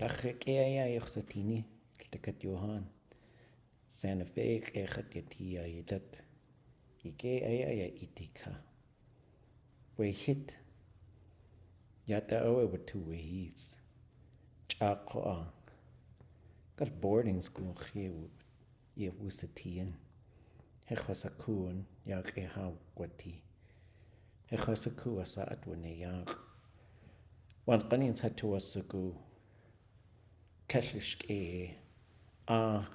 Tlachek ea yoxatini, tleket Johan. Santa Fe echat yatia yedat. Ike ea itika. We hit. Yata owe with 2 weeks. Chaqoa. Got boarding school here. Ye wusatian. Hechosakuan yak eha wati. Hechosakua sa atwane yak. Wan qanin hatuasaku. Tlashke a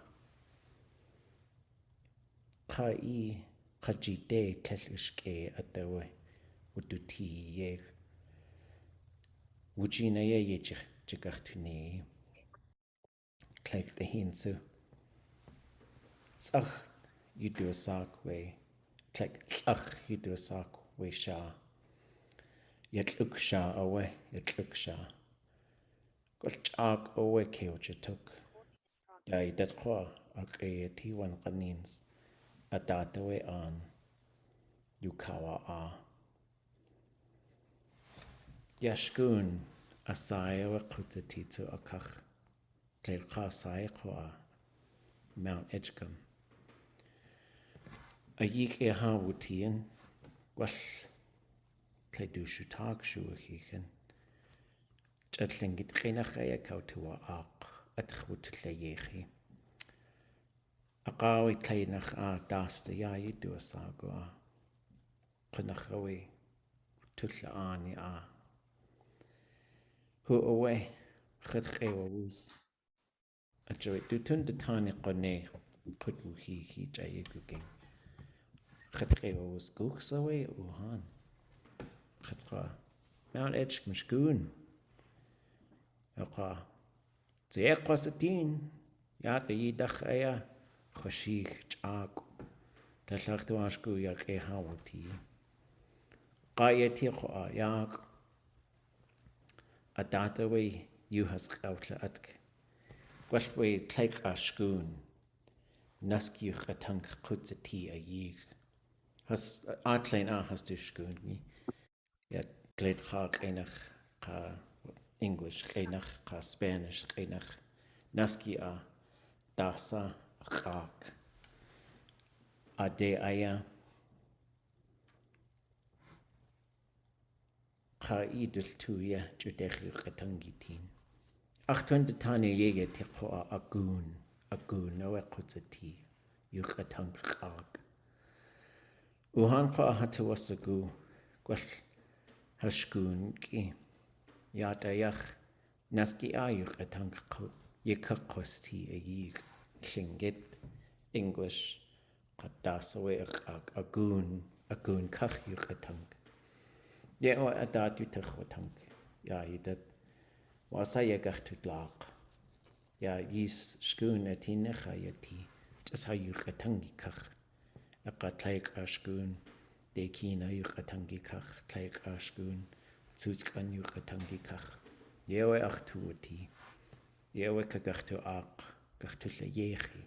kai kajite tlashke atawe. Wututi ye. Wujina ye chikachtune. Click the hinsu. Sach, you do a sock way. Click, ach, you do a sock way sha. Yet look sha away, yet look sha. Got chak away keocha took. Dai dat qua, a creati one canins. A data way on. Yukawa a. Yashkun, a saya wa kutatitu a kach. Tlelka saya qua. Mount Edgecombe. A yik ha wutien, well, play do shoot talk shoe hiken. Jetlingit genachaya kautua ak, at chwutleyehi. A gawi kleinach a dasta ya you do a sago a. Kanachawi, tutla ani a. Who away, chetchewa woos. A joy do tun de tani kone, put wuhi jaye cooking. Chetchewa was gooks away, uhan. Chetcha. Mount Edgecombe schoon. Oka. Zeek was het tien. Ja, de yidach aya. Khoshik chak. Taslach to asku yak e hawati. Qayati kho yak. A data way you has outla atk. Gwell way take a schoon. Naski khatank kutzati a yig. Has atlein a has to schoon me. Ja, gled khak enach ka English enach ka Spanish enach. Naski a dasa khak. A de aya. Ka idul tuya judekhi khatangitin. Achtun de tani yege tikho a goon. A goon no kutzati. You khatang khak. Uhan kwa hatu wasagu. Gwell hashkun ki. Yata yach. Naski ayuk atang ko. Yikakosti a yig. Klingit. English. Kadasawe a goon. A goon kach yuk atang. Yeah, or a dat you tachwatang. Ja, you dat. Wasa yagach to glak. Ja, yis schoon at inecha yati. Just how you katangi kach. A katlaik ashkoon. De kina you katangi kach. Tlaik ashkoon. Tsutskan you katangi kach. Yewe ach tuati. Yewe kagach to ak. Gach to yechi.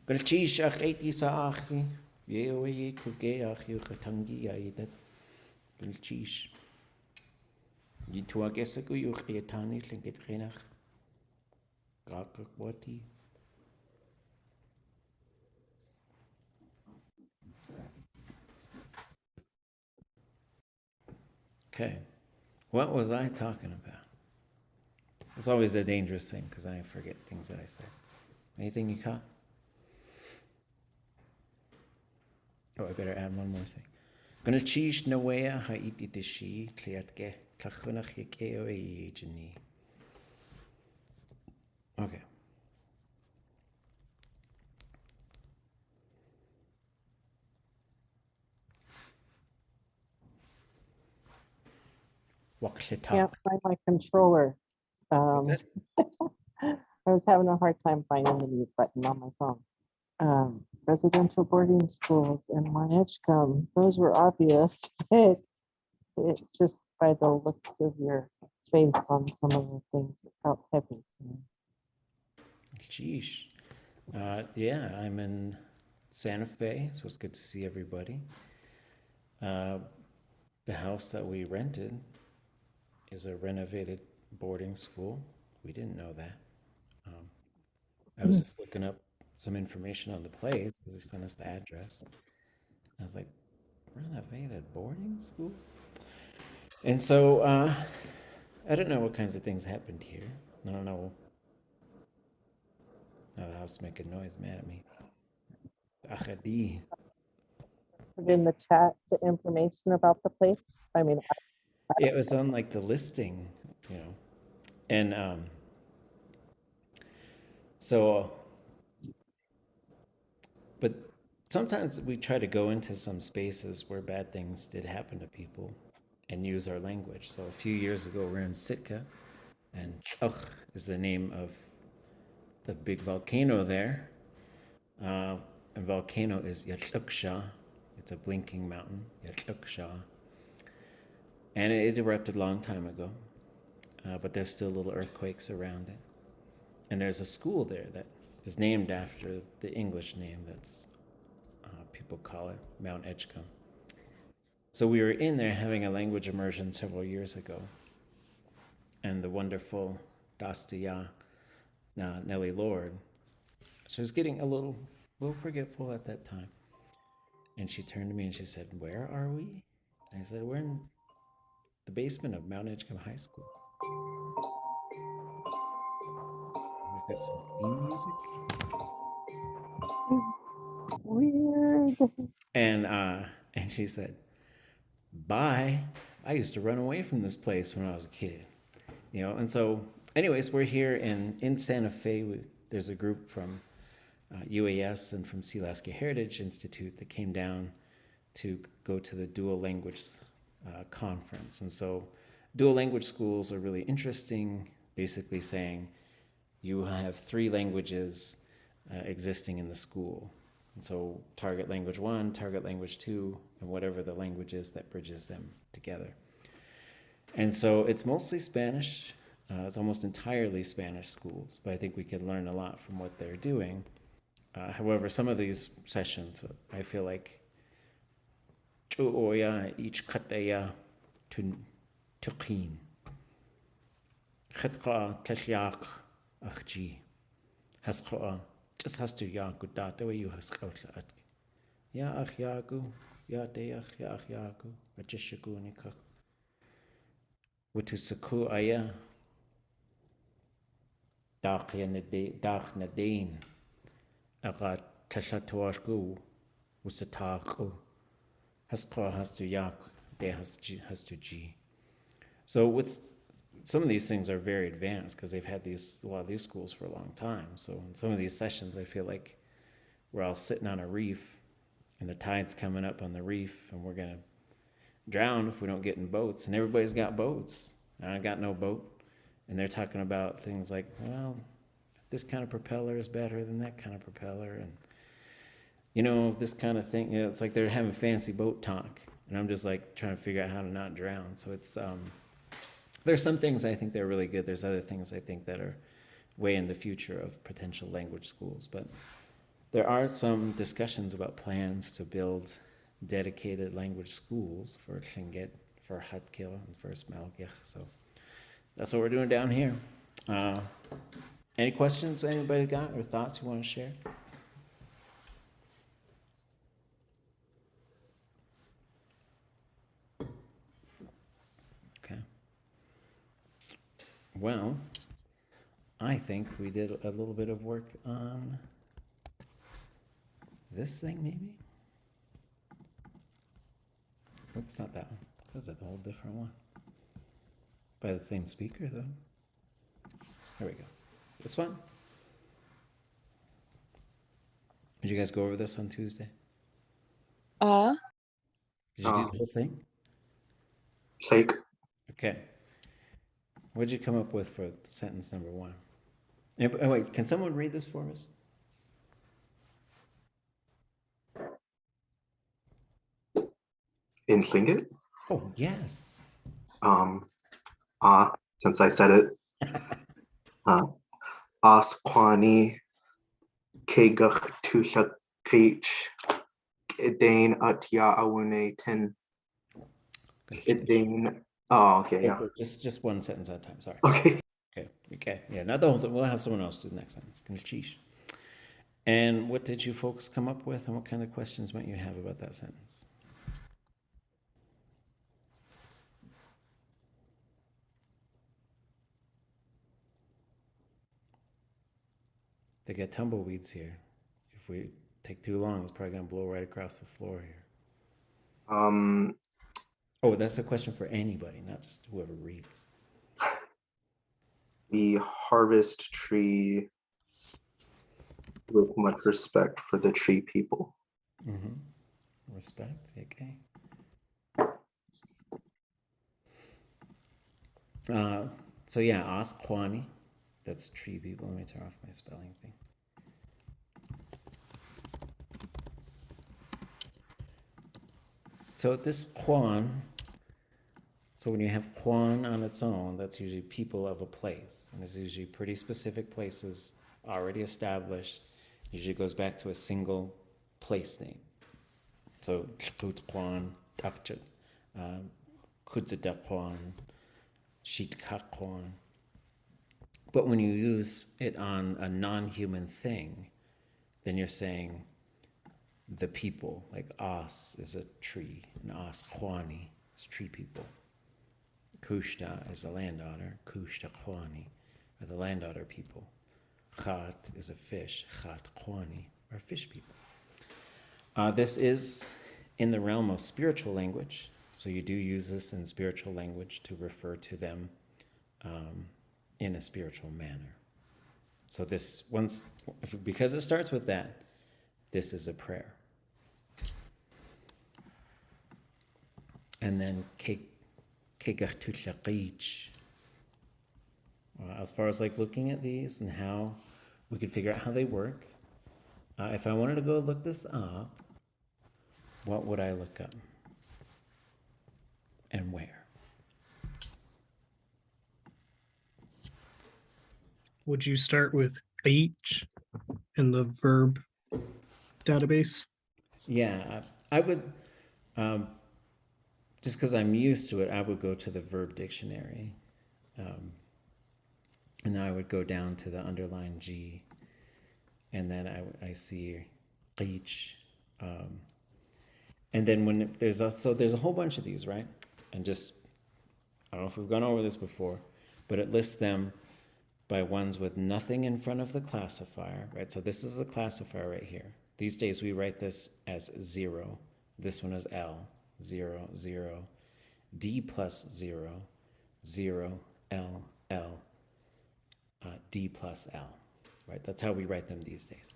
Galchish ach eti sa achi. Yewe ye kuge ach you katangi yayidat. Galchish. Yitua gesaku you khiatani linkit renach. Gakak wati. Okay, what was I talking about? It's always a dangerous thing because I forget things that I say. Anything you caught? Oh, I better add one more thing. Gonna chish nawea haiti tishi kliatke tlachunach yekeo ejini. Okay. Can't find my controller. What's that? I was having a hard time finding the mute button on my phone. Residential boarding schools in Edgecombe, those were obvious. It just by the looks of your face on some of the things, it felt heavy to me. Sheesh. Yeah, I'm in Santa Fe, so it's good to see everybody. The house that we rented is a renovated boarding school, we didn't know that. I was just looking up some information on the place because he sent us the address. I was like, renovated boarding school? And so I don't know what kinds of things happened here. I don't know. Now the house making noise, mad at me. Achadi. Put in the chat the information about the place. I mean, It was on like the listing, you know. And so, but sometimes we try to go into some spaces where bad things did happen to people and use our language. So a few years ago, we're in Sitka, and Chukh is the name of the big volcano there. And volcano is Yatluksha. It's a blinking mountain, Yatluksha. And it erupted a long time ago, but there's still little earthquakes around it. And there's a school there that is named after the English name that's, people call it Mount Edgecombe. So we were in there having a language immersion several years ago. And the wonderful Dastia Nellie Lord, she was getting a little forgetful at that time. And she turned to me and she said, "Where are we?" And I said, "We're in the basement of Mount Edgecombe High School." We've got some theme music. weird. And she said, "Bye. I used to run away from this place when I was a kid." You know, and so anyways, we're here in Santa Fe. There's a group from UAS and from Sealaska Heritage Institute that came down to go to the dual language conference. And so dual language schools are really interesting, basically saying you have 3 languages existing in the school. And so target language 1, target language 2, and whatever the language is that bridges them together. And so it's mostly Spanish. It's almost entirely Spanish schools, but I think we can learn a lot from what they're doing. However, some of these sessions, I feel like Chuoya each kataya tuqin. Khatqa tashyak achji. Hasqa just has to yaku data way you hasqawtla at. Ya achyaku, ya deyach, ya achyaku, ajishagunika. Witusaku aya. Dach nadine. Agat tashatuashku usataku. Hasqa has to yak, de has to g. So with some of these things are very advanced because they've had a lot of these schools for a long time. So in some of these sessions, I feel like we're all sitting on a reef and the tide's coming up on the reef and we're gonna drown if we don't get in boats. And everybody's got boats. I got no boat. And they're talking about things like, well, this kind of propeller is better than that kind of propeller. And, you know, this kind of thing, you know, it's like they're having fancy boat talk. And I'm just like trying to figure out how to not drown. So it's, there's some things I think they're really good. There's other things I think that are way in the future of potential language schools. But there are some discussions about plans to build dedicated language schools for Tlingit, for Hatkil, and for Smalgich. So that's what we're doing down here. Any questions anybody got or thoughts you want to share? Okay. Well, I think we did a little bit of work on this thing, maybe? Oops, not that one. That's a whole different one. By the same speaker, though. There we go. This one? Did you guys go over this on Tuesday? Did you do the whole thing? Like, Okay. What did you come up with for sentence number 1? And wait, can someone read this for us? in Tlingit. Oh, yes. Since I said it, Asquani Kegach Tushak Keach Idane Atya Awune Ten Idane. Oh, okay, yeah. Just one sentence at a time, sorry. Okay. Okay. Yeah, not the whole thing. We'll have someone else do the next sentence. Gilchish. And what did you folks come up with, and what kind of questions might you have about that sentence? They get tumbleweeds here. If we take too long, it's probably going to blow right across the floor here. Oh, that's a question for anybody, not just whoever reads. We harvest tree with much respect for the tree people. Mm-hmm. Respect, okay. So yeah, ask Kwani. That's tree people. Let me turn off my spelling thing. So this Kwan, so when you have Kwan on its own, that's usually people of a place. And it's usually pretty specific places already established. Usually goes back to a single place name. So Chkut Kwan, Takchat, Kutzita Kwan, Shitka Kwan. But when you use it on a non-human thing, then you're saying the people, like As is a tree, and As Kwani is tree people. Kushta is a landdaughter, Kushta Kwani are the landdaughter people. Khat is a fish, Khat Kwani are fish people. This is in the realm of spiritual language, so you do use this in spiritual language to refer to them in a spiritual manner. So this because it starts with that, this is a prayer. And then as far as like looking at these and how we could figure out how they work, if I wanted to go look this up, what would I look up? And where? Would you start with each in the verb database? Yeah, I would, just because I'm used to it, I would go to the verb dictionary. And then I would go down to the underline G. And then I see each. And then when there's a whole bunch of these, right? And just, I don't know if we've gone over this before, but it lists them by ones with nothing in front of the classifier, right? So this is the classifier right here. These days we write this as 0. This one is L, 0, 0. D plus 0, 0, L, L, D plus L, right? That's how we write them these days.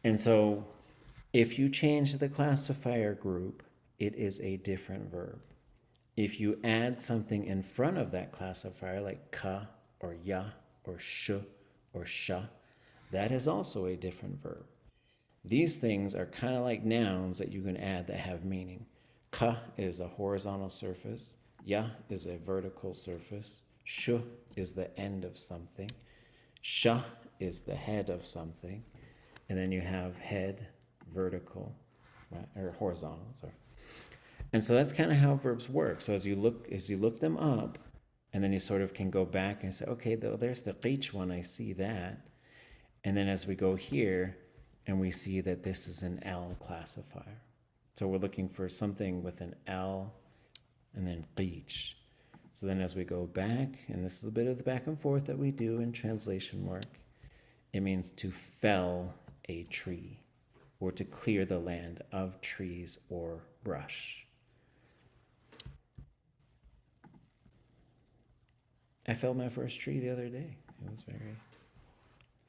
And so if you change the classifier group, it is a different verb. If you add something in front of that classifier, like ka or ya or sh or sha, that is also a different verb. These things are kind of like nouns that you can add that have meaning. Ka is a horizontal surface. Ya is a vertical surface. Sh is the end of something. Sha is the head of something. And then you have head, vertical, right, or horizontal, sorry. And so that's kind of how verbs work. So as you look them up, and then you sort of can go back and say, okay, there's the qich one, I see that. And then as we go here, and we see that this is an L classifier. So we're looking for something with an L and then qich. So then as we go back, and this is a bit of the back and forth that we do in translation work, it means to fell a tree or to clear the land of trees or brush. I felled my first tree the other day. It was very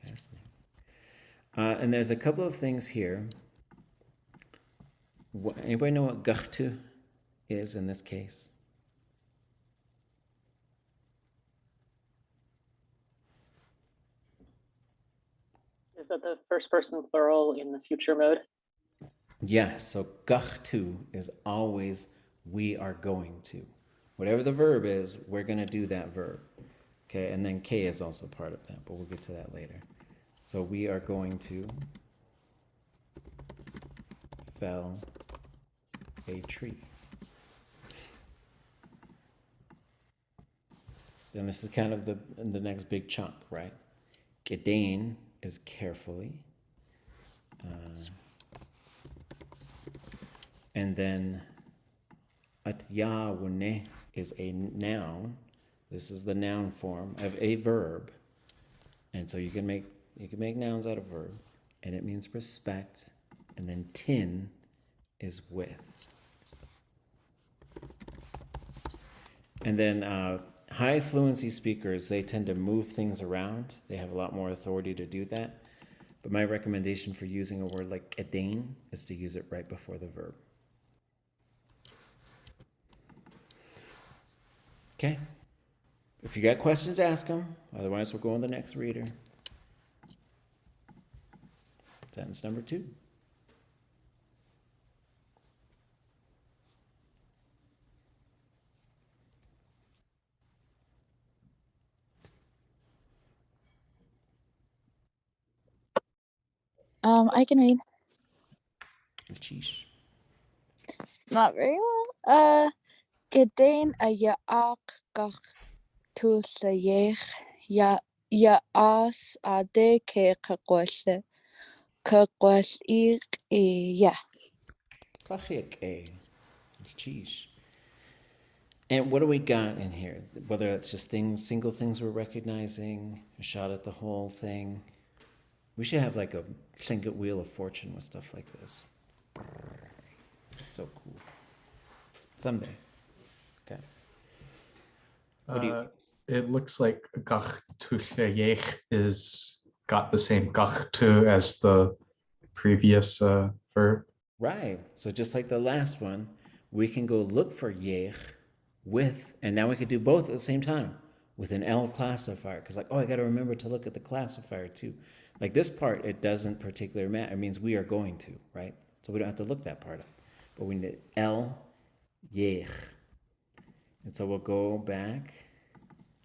fascinating. And there's a couple of things here. Anybody know what gachtu is in this case? Is that the first person plural in the future mode? Yes, so gachtu is always we are going to. Whatever the verb is, we're going to do that verb. Okay, and then K is also part of that, but we'll get to that later. So we are going to fell a tree. Then this is kind of the next big chunk, right? Gedein is carefully. And then atyawune is a noun. This is the noun form of a verb. And so you can make nouns out of verbs. And it means respect. And then tin is with. And then high fluency speakers, they tend to move things around. They have a lot more authority to do that. But my recommendation for using a word like gedein is to use it right before the verb. Okay. If you got questions, ask them. Otherwise, we'll go on the next reader. Sentence number 2. I can read. Sheesh. Not very well. Gedein a yaak gach tullayech ya as ade ke kakwashe kakwash ik ya. Sheesh. And what do we got in here? Whether it's just single things we're recognizing, a shot at the whole thing. We should have like a wheel of fortune with stuff like this. So cool. Someday. Okay. What do you? It looks like gach tushayech is got the same gach tu as the previous verb. Right. So just like the last one, we can go look for yech with, and now we could do both at the same time with an L classifier. Because like, oh, I got to remember to look at the classifier too. Like this part, it doesn't particularly matter. It means we are going to, right? So we don't have to look that part up. But we need L, yech. And so we'll go back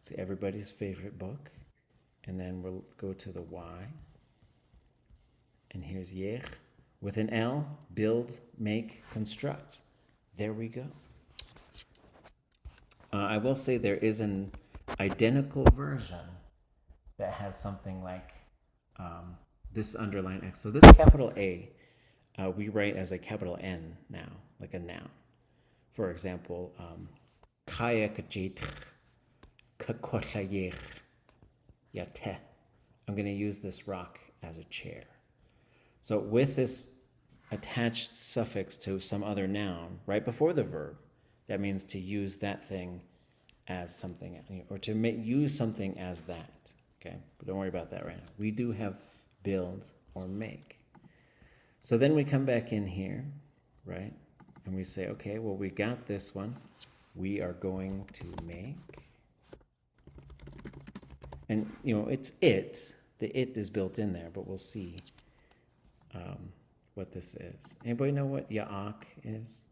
to everybody's favorite book. And then we'll go to the Y. And here's yech. With an L, build, make, construct. There we go. I will say there is an identical version that has something like this underline X. So this capital A, we write as a capital N now, like a noun. For example, kaya kajit kakoshayech yate. I'm going to use this rock as a chair. So with this attached suffix to some other noun right before the verb, that means to use that thing as something, or to use something as that, okay? But don't worry about that right now. We do have build or make. So then we come back in here, right? And we say, okay, well, we got this one. We are going to make. And, it's it. The it is built in there, but we'll see what this is. Anybody know what ya'ak is?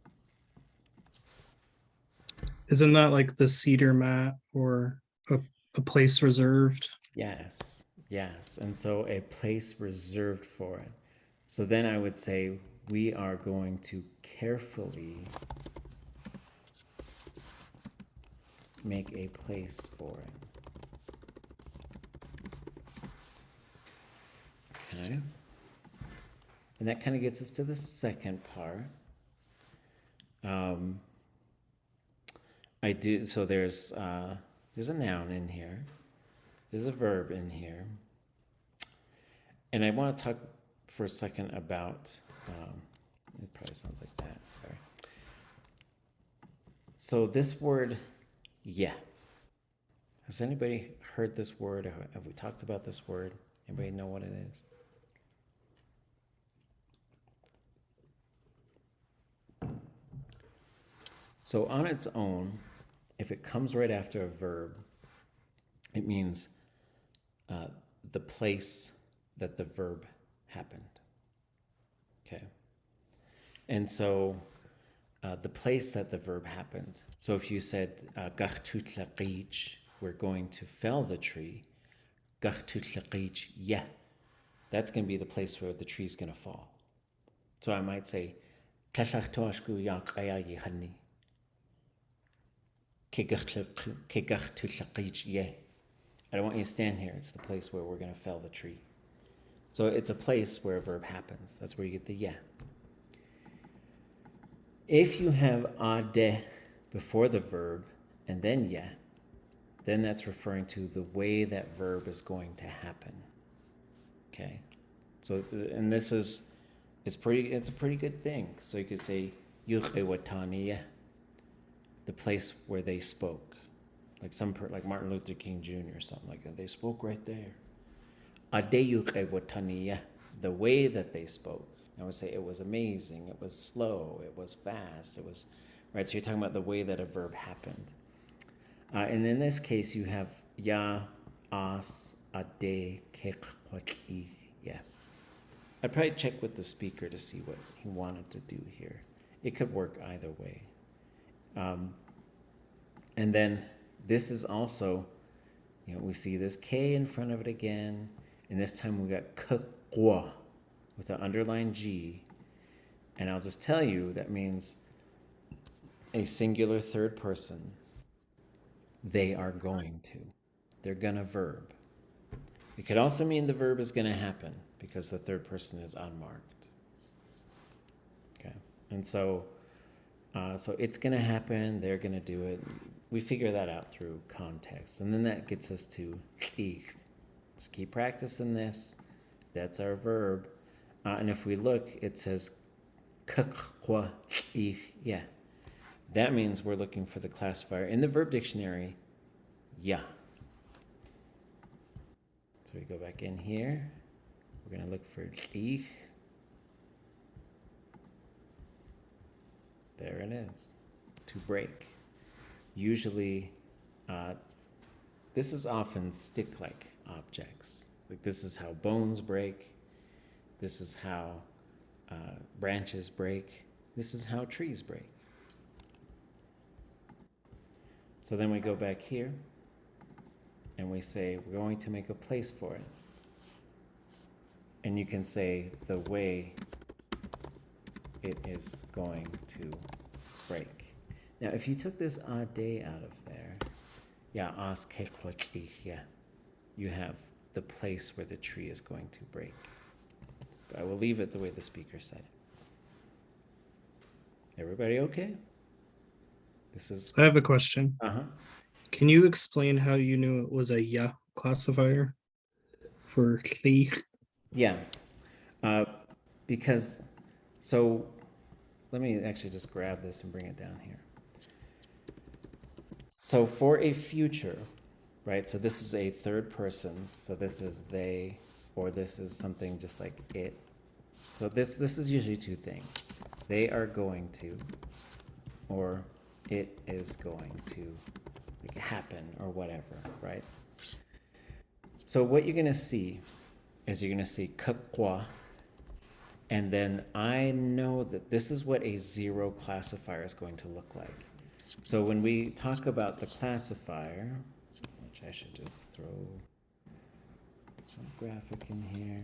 Isn't that like the cedar mat or a place reserved? Yes. And so a place reserved for it. So then I would say we are going to carefully make a place for it. Okay. And that kind of gets us to the second part. So there's a noun in here. There's a verb in here. And I want to talk for a second about, it probably sounds like that, sorry. So this word, yeah. Has anybody heard this word? Or have we talked about this word? Anybody know what it is? So on its own, if it comes right after a verb, it means the place that the verb happened. Okay. And so the place that the verb happened. So if you said gach tutlaqij, we're going to fell the tree. Gach tutlaqij, yeah. That's going to be the place where the tree is going to fall. So I might say tlachtoashku ya qaya yihanni. I don't want you to stand here. It's the place where we're going to fell the tree. So it's a place where a verb happens. That's where you get the yeah. If you have ade before the verb and then yeah, then that's referring to the way that verb is going to happen. Okay? So, and this is, it's a pretty good thing. So you could say, yuqewataniya, the place where they spoke. Like Martin Luther King Jr. or something like that. They spoke right there. Adeyuqewataniya, the way that they spoke. I would say it was amazing, it was slow, it was fast, it was, right? So you're talking about the way that a verb happened. And in this case, you have ya, as, ade, kekqwatli, yeah. I'd probably check with the speaker to see what he wanted to do here. It could work either way. And then this is also, you know, we see this K in front of it again, and this time we got kqwa with an underlined G. And I'll just tell you, that means a singular third person. They are going to. They're gonna verb. It could also mean the verb is gonna happen because the third person is unmarked. Okay, and so it's gonna happen. They're gonna do it. We figure that out through context, and then that gets us to ich. Just keep practicing this. That's our verb, and if we look, it says kqwa ich. Yeah. That means we're looking for the classifier in the verb dictionary, yeah. So we go back in here. We're going to look for ich. There it is, to break. Usually, this is often stick-like objects. Like this is how bones break. This is how branches break. This is how trees break. So then we go back here and we say we're going to make a place for it. And you can say the way it is going to break. Now, if you took this ade out of there, yeah, as kekotlich, yeah, you have the place where the tree is going to break. But I will leave it the way the speaker said it. Everybody okay? This is. I have a question. Uh-huh. Can you explain how you knew it was a ya classifier for li? Yeah, because, so let me actually just grab this and bring it down here. So for a future, right, so this is a third person, so this is they, or this is something just like it. So this is usually two things. They are going to, or it is going to like happen, or whatever, right? So what you're gonna see is you're gonna see kqwa, and then I know that this is what a zero classifier is going to look like. So when we talk about the classifier, which I should just throw some graphic in here.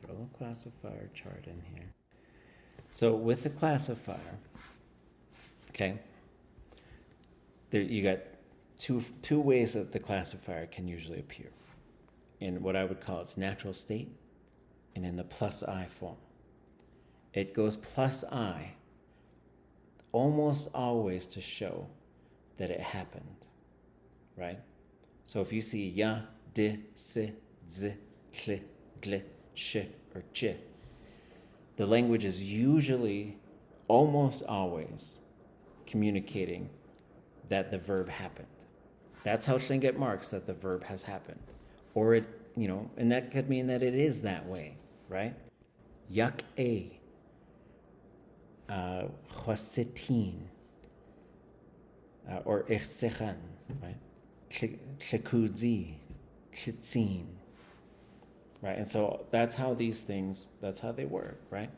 Throw a little classifier chart in here. So with the classifier, okay, there you got two ways that the classifier can usually appear. In what I would call its natural state, and in the plus I form. It goes plus I almost always to show that it happened, right? So if you see ya, di, si, zi, chli, gli, sh, or ch, the language is usually, almost always, communicating that the verb happened. That's how Tlingit marks that the verb has happened. Or it, you know, and that could mean that it is that way, right? Yak a, chwasitin, or ichsechan, right? Chekudzi, chitzin. Right, and so that's how these things, that's how they work, right?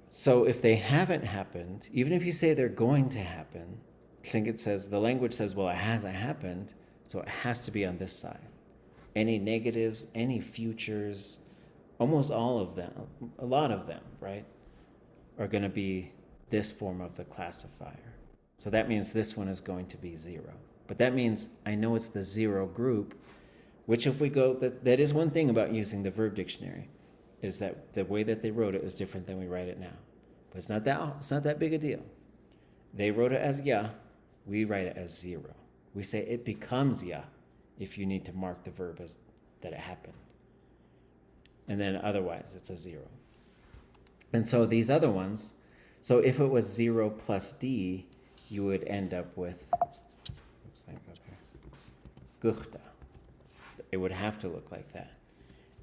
So if they haven't happened, even if you say they're going to happen, I think it says, the language says, well, it hasn't happened, so it has to be on this side. Any negatives, any futures, almost all of them, a lot of them, right, are going to be this form of the classifier. So that means this one is going to be 0. But that means I know it's the 0 group, which if we go, that is one thing about using the verb dictionary, is that the way that they wrote it is different than we write it now. But it's not that big a deal. They wrote it as ya, we write it as 0. We say it becomes ya if you need to mark the verb as that it happened. And then otherwise it's a 0. And so these other ones, so if it was 0 plus d, you would end up with, guchta. It would have to look like that.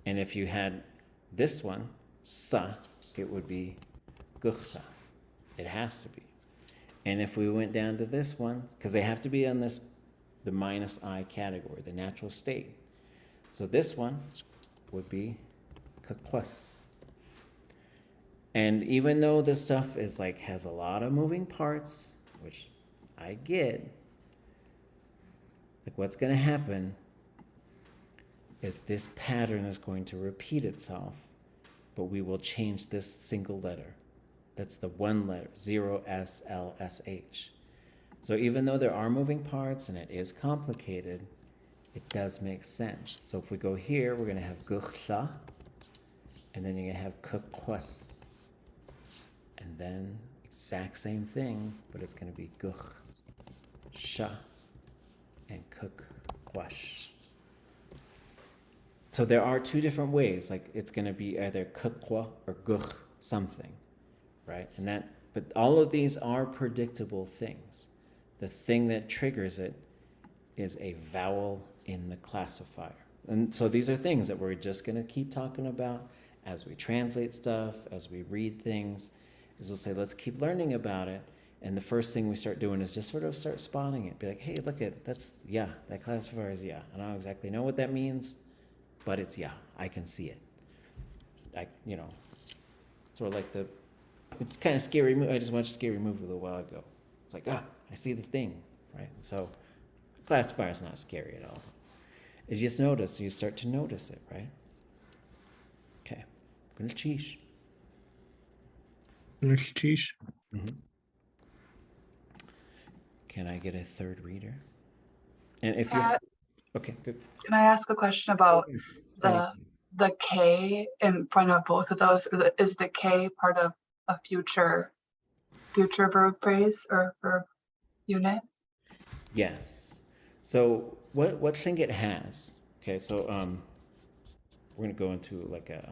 And if you had this one, sa, it would be guchsa. It has to be. And if we went down to this one, because they have to be on this, the minus I category, the natural state. So this one would be kakwas. And even though this stuff is like, has a lot of moving parts, which I get, like what's going to happen is this pattern is going to repeat itself, but we will change this single letter. That's the one letter, 0SLSH. So even though there are moving parts and it is complicated, it does make sense. So if we go here, we're going to have guchla, and then you're going to have kukwas. And then exact same thing, but it's going to be guch, sha, and kukwash. So there are two different ways, like it's going to be either kukwa or guch something, right? And that, but all of these are predictable things. The thing that triggers it is a vowel in the classifier. And so these are things that we're just going to keep talking about as we translate stuff, as we read things, is we'll say, let's keep learning about it. And the first thing we start doing is just sort of start spotting it. Be like, hey, look at, that's yeah, that classifier is yeah. I don't exactly know what that means, but it's yeah, I can see it. You know, sort of like it's kind of scary. I just watched a scary movie a little while ago. It's like, I see the thing, right? So classifier is not scary at all. It's just notice, you start to notice it, right? Okay, I'm gonna cheesh. Mm-hmm. Can I get a third reader? And if you're okay, good. Can I ask a question about the K in front of both of those? Is the K part of a future verb phrase or verb unit? Yes. So what thing it has? Okay, so we're gonna go into like a.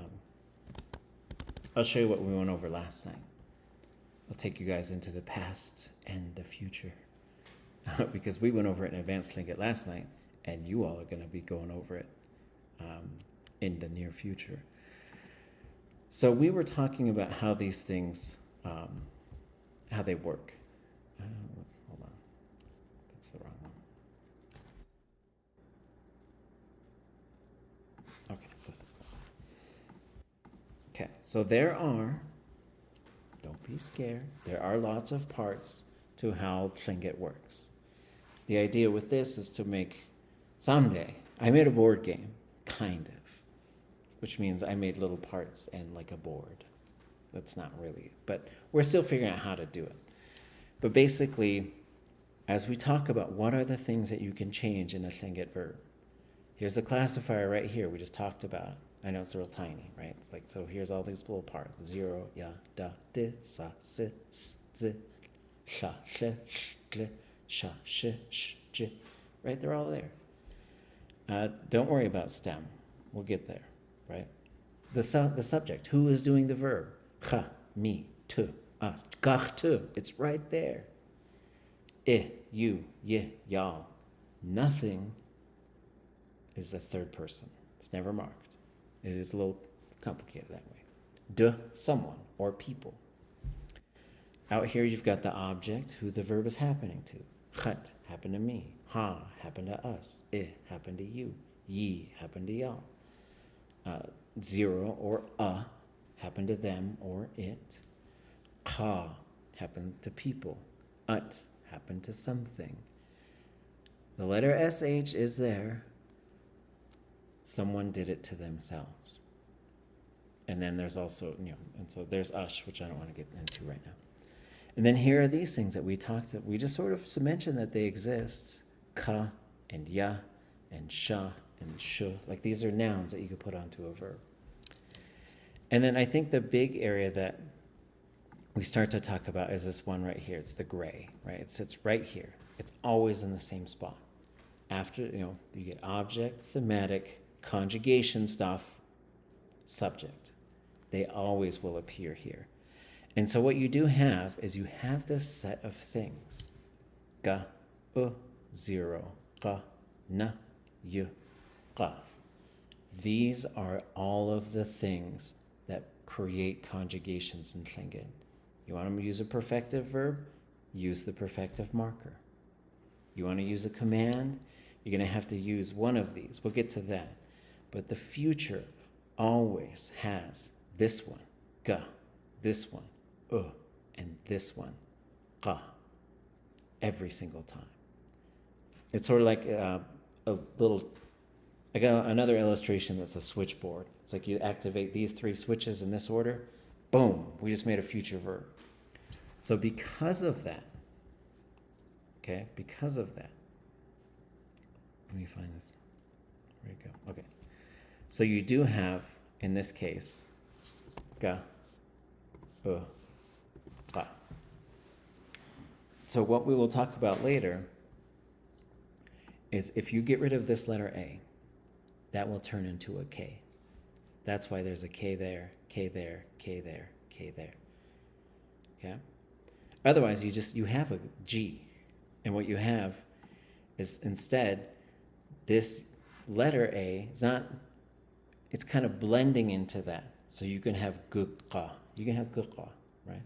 I'll show you what we went over last night. I'll take you guys into the past and the future. Because we went over it in advanced Tlingit last night, and you all are going to be going over it in the near future. So we were talking about how these things, how they work. Hold on. That's the wrong one. Okay, this is the one. Okay, so there are, don't be scared, there are lots of parts to how Tlingit works. The idea with this is to make, someday, I made a board game, kind of, which means I made little parts and like a board. That's not really, but we're still figuring out how to do it. But basically, as we talk about what are the things that you can change in a Tlingit verb, here's the classifier right here, we just talked about it. I know it's real tiny, right? It's like, so here's all these little parts, 0, ya, da, di, sa, si, s, zi, sha, sh, gl, sha, sh, sh, j, right? They're all there. Don't worry about stem. We'll get there, right? The subject, who is doing the verb? Cha, me, tu, us, gach, tu. It's right there. I, you, ye, y'all. Nothing is the third person. It's never marked. It is a little complicated that way. De, someone or people. Out here you've got the object, who the verb is happening to. Chat happened to me. Ha happened to us. I happened to you. Ye happened to y'all. 0 or happened to them or it. Ka happened to people. Ut happened to something. The letter SH is there. Someone did it to themselves. And then there's also, and so there's ush, which I don't want to get into right now. And then here are these things that we talked about. We just sort of mentioned that they exist. Ka and ya and sha and shu. Like these are nouns that you could put onto a verb. And then I think the big area that we start to talk about is this one right here. It's the gray, right? It sits right here. It's always in the same spot. After, you get object, thematic, conjugation stuff, subject. They always will appear here. And so what you do have is you have this set of things. Ga, zero, ga, na, yu, ga. These are all of the things that create conjugations in Tlingit. You want to use a perfective verb? Use the perfective marker. You want to use a command? You're going to have to use one of these. We'll get to that. But the future always has this one, ga, this one, and this one, qa, every single time. It's sort of like a little, I got another illustration that's a switchboard. It's like you activate these three switches in this order, boom, we just made a future verb. So because of that, let me find this. Where'd it go? Okay. So you do have, in this case, ga, ga. So what we will talk about later is if you get rid of this letter A, that will turn into a K. That's why there's a K there, K there, K there, K there. Okay? Otherwise, you have a G. And what you have is instead, this letter A is not, it's kind of blending into that. So you can have gukka. You can have gukka, right?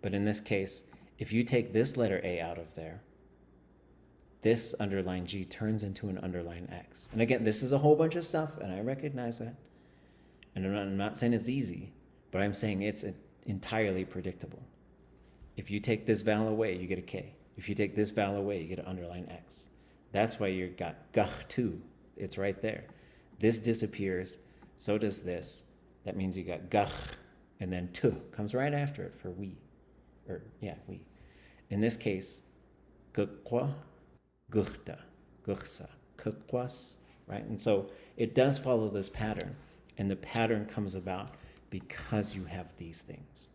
But in this case, if you take this letter A out of there, this underline G turns into an underline X. And again, this is a whole bunch of stuff, and I recognize that. And I'm not saying it's easy, but I'm saying it's entirely predictable. If you take this vowel away, you get a K. If you take this vowel away, you get an underline X. That's why you got gah tu. It's right there. This disappears, so does this. That means you got gah, and then tu comes right after it for we. We. In this case, gukwa, guchta, guchsa, kukwas, right? And so it does follow this pattern, and the pattern comes about because you have these things.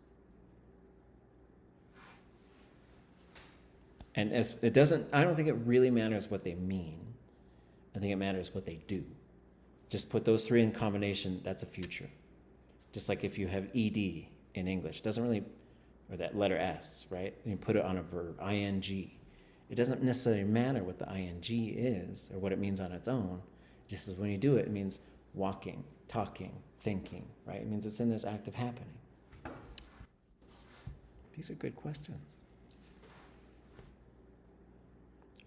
And as it doesn't, I don't think it really matters what they mean. I think it matters what they do. Just put those three in combination, that's a future. Just like if you have ed in English, doesn't really, or that letter S, right? And you put it on a verb, ing. It doesn't necessarily matter what the ing is or what it means on its own. Just as when you do it, it means walking, talking, thinking, right? It means it's in this act of happening. These are good questions.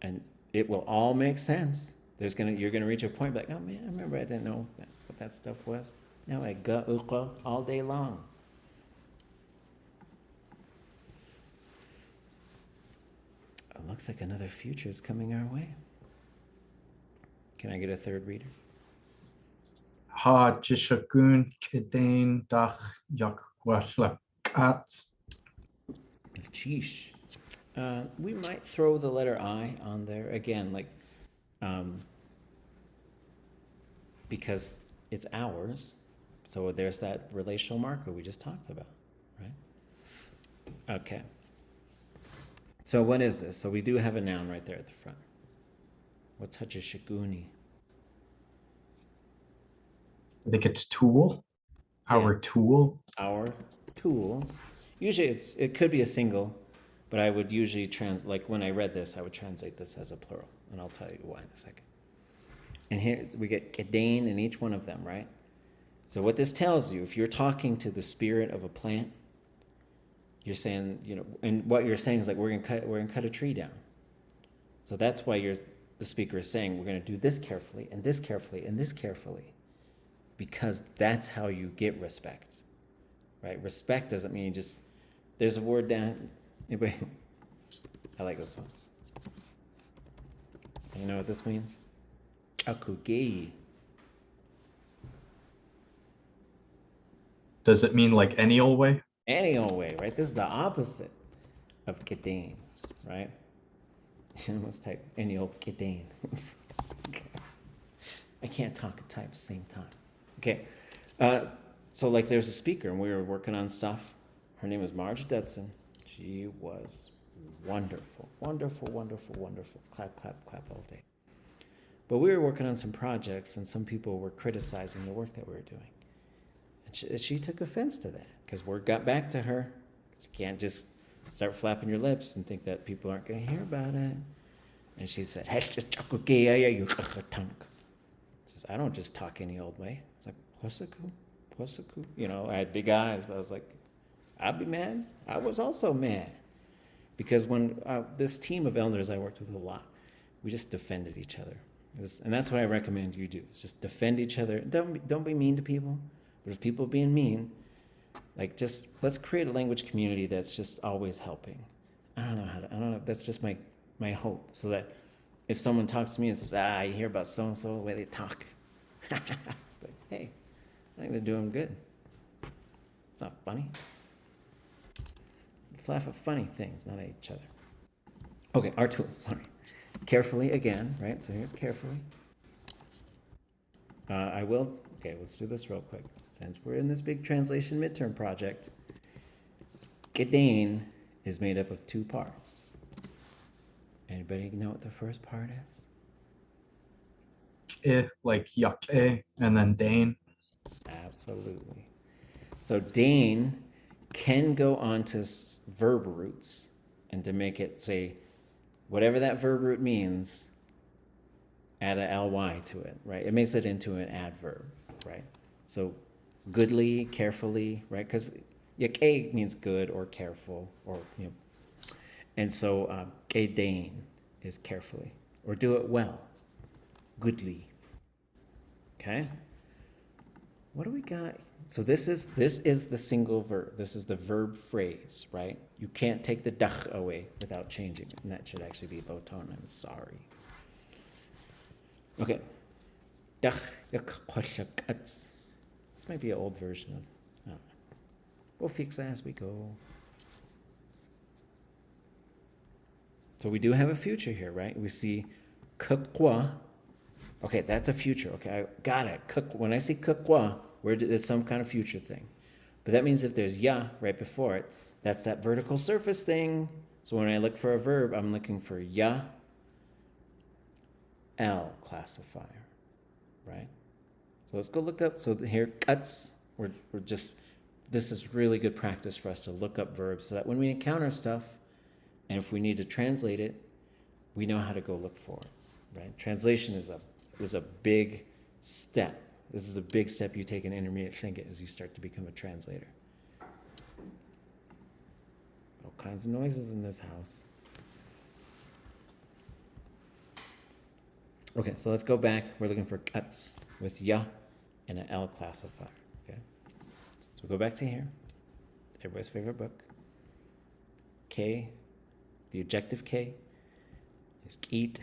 And it will all make sense. You're gonna reach a point like, oh man, I remember I didn't know what that stuff was. Now I ga uqa all day long. It looks like another future is coming our way. Can I get a third reader? Ha jishakun kedain dach yakwashlakat. Sheesh. We might throw the letter I on there again, because it's ours. So there's that relational marker we just talked about, right? Okay. So what is this? So we do have a noun right there at the front. What's hachishaguni? I think it's tool. Our tool. Our tools. Usually it could be a single, but I would usually when I read this, I would translate this as a plural, and I'll tell you why in a second. And here we get kedain in each one of them, right? So what this tells you, if you're talking to the spirit of a plant, you're saying, and what you're saying is like we're gonna cut a tree down. So that's why the speaker is saying we're gonna do this carefully and this carefully and this carefully, because that's how you get respect, right? Respect doesn't mean you just There's a word down. Anybody? I like this one. You know what this means? Chakugei. Does it mean like any old way? Any old way, right? This is the opposite of Kedain, right? Let's type any old Kedain. I can't talk and type at the same time. Okay. So like there's a speaker and we were working on stuff. Her name was Marge Dudson. She was wonderful, wonderful, wonderful, wonderful. Clap, clap, clap all day. But we were working on some projects and some people were criticizing the work that we were doing. And she took offense to that because word got back to her. You can't just start flapping your lips and think that people aren't going to hear about it. And she said, says, I don't just talk any old way. It's like, Posaku, Posaku. You know, I had big eyes, but I was like, I'd be mad. I was also mad. Because when this team of elders I worked with a lot, we just defended each other. And that's what I recommend you do, is just defend each other. Don't be mean to people. But if people are being mean, like just let's create a language community that's just always helping. I don't know. That's just my hope. So that if someone talks to me and says, you hear about so-and-so, the way they talk. But hey, I think they're doing good. It's not funny. Let's laugh at funny things, not at each other. Okay, our tools, sorry. Carefully again, right? So here's carefully. Okay, let's do this real quick. Since we're in this big translation midterm project, Kedain is made up of two parts. Anybody know what the first part is? Like yuck, and then Dane. Absolutely. So Dane can go on to verb roots and to make it say, whatever that verb root means, add a ly to it, right? It makes it into an adverb, right? So goodly, carefully, right? Because yake means good or careful, or you know. And so kedain is carefully, or do it well, goodly. Okay. What do we got? So this is the single verb. This is the verb phrase, right? You can't take the dach away without changing it, and that should actually be low tone. I'm sorry. Okay. Dach yakhashakats. This might be an old version of. I don't know. We'll fix that as we go. So we do have a future here, right? We see kukwa. Okay, that's a future. Okay, I got it. When I say kukwa, there's some kind of future thing. But that means if there's ya right before it, that's that vertical surface thing. So when I look for a verb, I'm looking for ya, L classifier, right? So let's go look up. So here, cuts, this is really good practice for us to look up verbs so that when we encounter stuff, and if we need to translate it, we know how to go look for it, right? Translation is a big step. This is a big step you take in intermediate Tlingit as you start to become a translator. All kinds of noises in this house. Okay, so let's go back. We're looking for cuts with ya and an L classifier. Okay, so we'll go back to here. Everybody's favorite book. K, the adjective K is eat.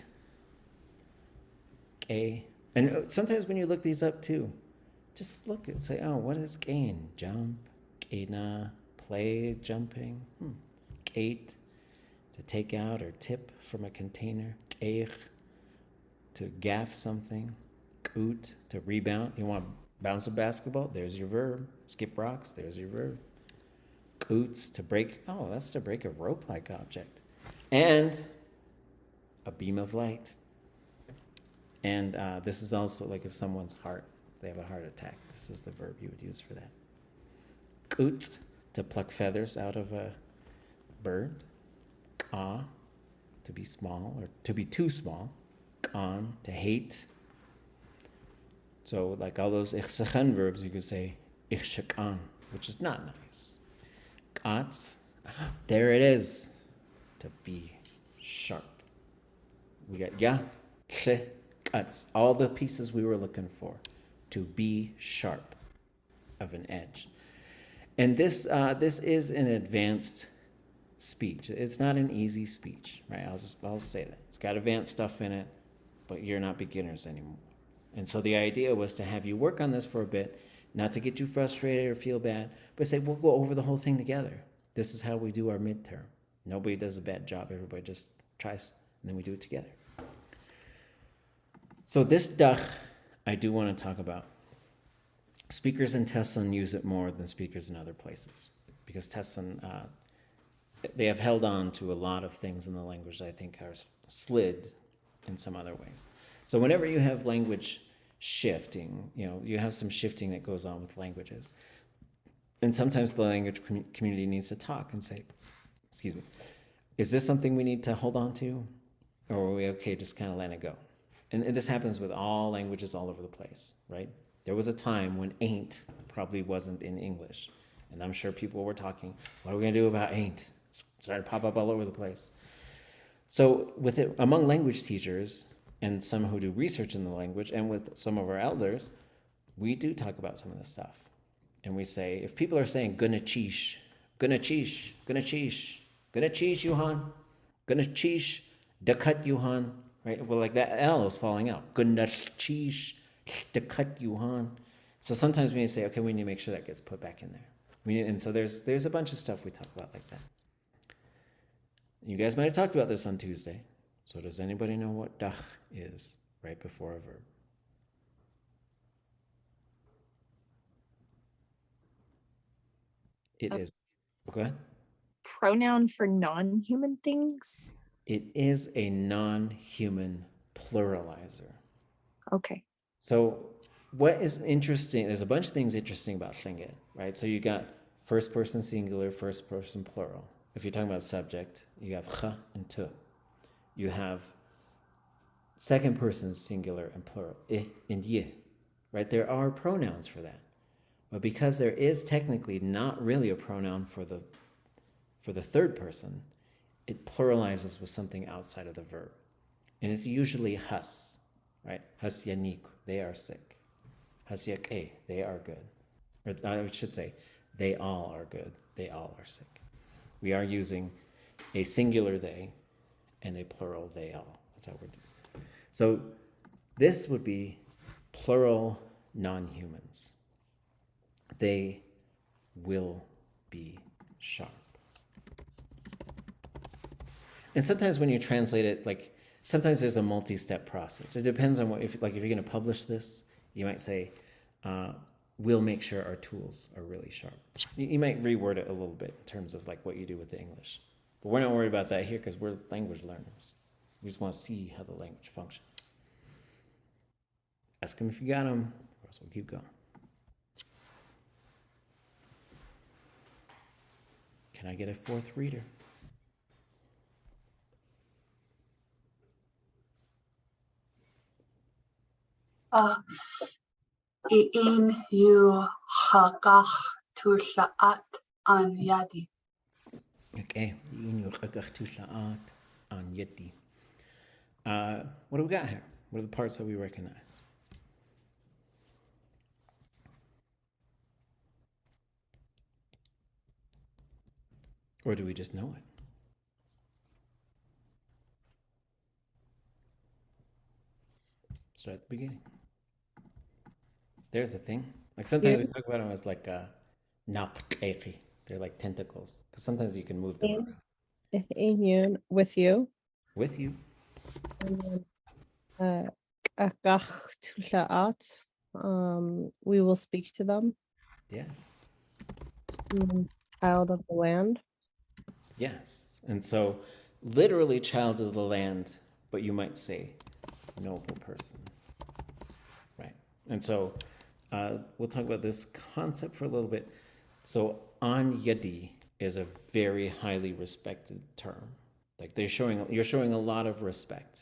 K. And sometimes when you look these up too, just look and say, oh, what is gain? Jump, kena, play, jumping. Gate, to take out or tip from a container. Keich, to gaff something. Koot, to rebound. You want to bounce a basketball? There's your verb. Skip rocks? There's your verb. Koots, to break. Oh, that's to break a rope-like object. And a beam of light. And this is also like if someone's they have a heart attack. This is the verb you would use for that. Koots, to pluck feathers out of a bird. Ka, to be small or to be too small. Kan, to hate. So like all those ichsachen verbs, you could say ichshakan, which is not nice. Kats, there it is, to be sharp. We got ya, ch, cuts, all the pieces we were looking for, to be sharp of an edge. And this is an advanced speech. It's not an easy speech, right? I'll say that. It's got advanced stuff in it, but you're not beginners anymore. And so the idea was to have you work on this for a bit, not to get too frustrated or feel bad, but say, we'll go over the whole thing together. This is how we do our midterm. Nobody does a bad job. Everybody just tries, and then we do it together. So this dach, I do want to talk about. Speakers in Tesson use it more than speakers in other places, because Tesson, they have held on to a lot of things in the language that I think are slid in some other ways. So whenever you have language shifting, you have some shifting that goes on with languages. And sometimes the language community needs to talk and say, excuse me, is this something we need to hold on to? Or are we okay just kind of letting it go? And this happens with all languages all over the place, right? There was a time when ain't probably wasn't in English. And I'm sure people were talking, what are we going to do about ain't? It's starting to pop up all over the place. So with it, among language teachers and some who do research in the language, and with some of our elders, we do talk about some of this stuff. And we say, if people are saying, gonna cheesh, gonna cheesh, gonna cheesh, gonna cheesh, Yuhan, gonna cheesh, dakat Yuhan, right? Well, like that L is falling out. Gonna cheesh, dakat Yuhan. So sometimes we need to say, okay, we need to make sure that gets put back in there. And so there's a bunch of stuff we talk about like that. You guys might have talked about this on Tuesday. So does anybody know what dach is right before a verb? It is. Okay. Pronoun for non-human things. It is a non-human pluralizer. Okay. So what is interesting, there's a bunch of things interesting about Lingi, right? So you got first person singular, first person plural. If you're talking about subject, you have ch and tu. You have second person singular and plural, I and ye, right? There are pronouns for that. But because there is technically not really a pronoun for the third person, it pluralizes with something outside of the verb. And it's usually has, right? Has yanik, they are sick. Has yak, they are good. Or I should say, they all are good. They all are sick. We are using a singular they and a plural they all. That's how we're doing. So this would be plural non-humans. They will be sharp. And sometimes when you translate it, like sometimes there's a multi-step process. It depends on if you're going to publish this, you might say, we'll make sure our tools are really sharp. You might reword it a little bit in terms of like what you do with the English. But we're not worried about that here because we're language learners. We just want to see how the language functions. Ask them if you got them, or else we'll keep going. Can I get a fourth reader? In you hakach tu sha'at an yadi. Okay. What do we got here? What are the parts that we recognize? Or do we just know it? Start at the beginning. There's a thing. Like sometimes we talk about them as like naqeqi. They're like tentacles. Because sometimes you can move them around. In you, with you. With you. Akach tusha'at. We will speak to them. Yeah. Child of the land. Yes. And so literally child of the land, but you might say noble person. Right. And so we'll talk about this concept for a little bit. So an yadi is a very highly respected term. Like you're showing a lot of respect.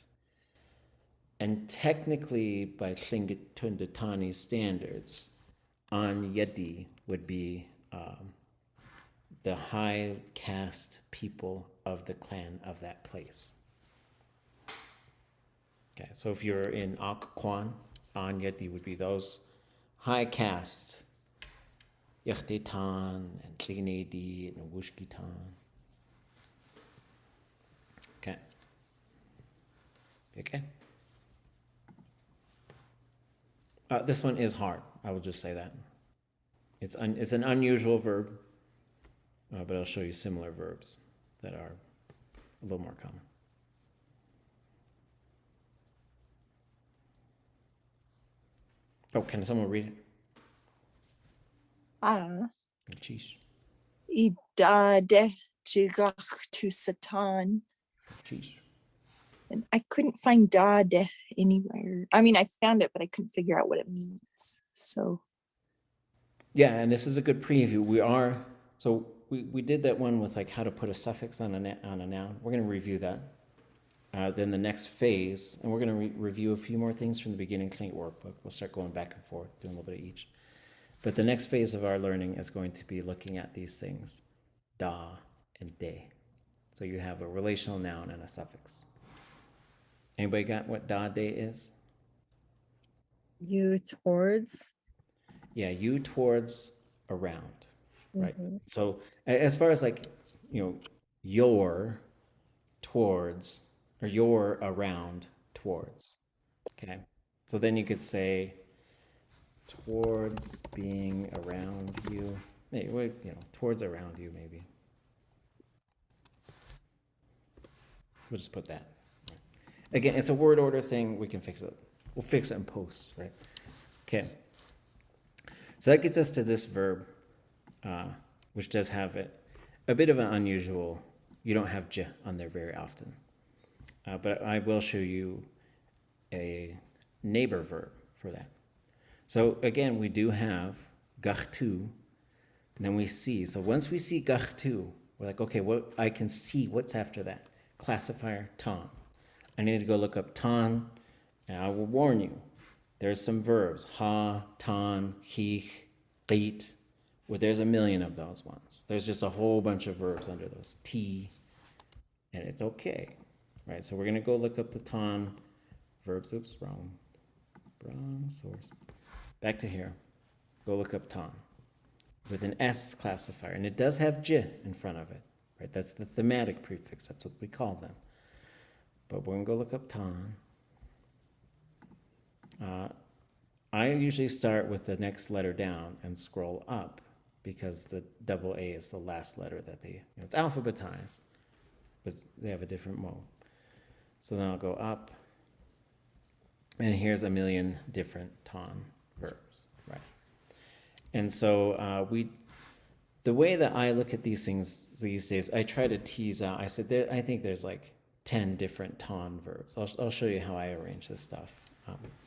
And technically, by Tlingitundetani standards, an yadi would be the high caste people of the clan of that place. Okay, so if you're in Ak Kwan, an yadi would be those high caste Yachtitan and Tlinedi and Wushkitan. Okay. Okay. This one is hard. I will just say that. It's an unusual verb, but I'll show you similar verbs that are a little more common. Oh, can someone read it? Cheesh. Idade jigach to Satan. Cheesh. And I couldn't find dade anywhere. I mean, I found it, but I couldn't figure out what it means. So Yeah, and this is a good preview. We did that one with like how to put a suffix on a noun. We're going to review that. Then the next phase, and we're going to review a few more things from the beginning Clean workbook. We'll start going back and forth, doing a little bit of each. But the next phase of our learning is going to be looking at these things, da and de. So you have a relational noun and a suffix. Anybody got what da de is? You towards. Yeah, you towards, around, right? Mhm. So as far as like, your towards, or your around towards, okay? So then you could say towards being around you, maybe, towards around you, maybe. We'll just put that. Again, it's a word order thing. We can fix it. We'll fix it in post, right? Okay. So that gets us to this verb, which does have a bit of an unusual, you don't have j on there very often. But I will show you a neighbor verb for that. So again, we do have gachtu, and then we see. So once we see gachtu, we're like, okay, I can see what's after that. Classifier, ton. I need to go look up ton, and I will warn you, there's some verbs, ha, ton, hich, qit, well, there's a million of those ones. There's just a whole bunch of verbs under those, t, and it's okay, right? So we're gonna go look up the ton verbs, oops, wrong source. Back to here, go look up ton with an S classifier, and it does have j in front of it, right? That's the thematic prefix, that's what we call them. But we're gonna go look up ton. I usually start with the next letter down and scroll up because the double A is the last letter that it's alphabetized, but they have a different mode. So then I'll go up, and here's a million different ton verbs, right? And so the way that I look at these things these days, I try to tease out, I said, I think there's like 10 different ton verbs. I'll show you how I arrange this stuff.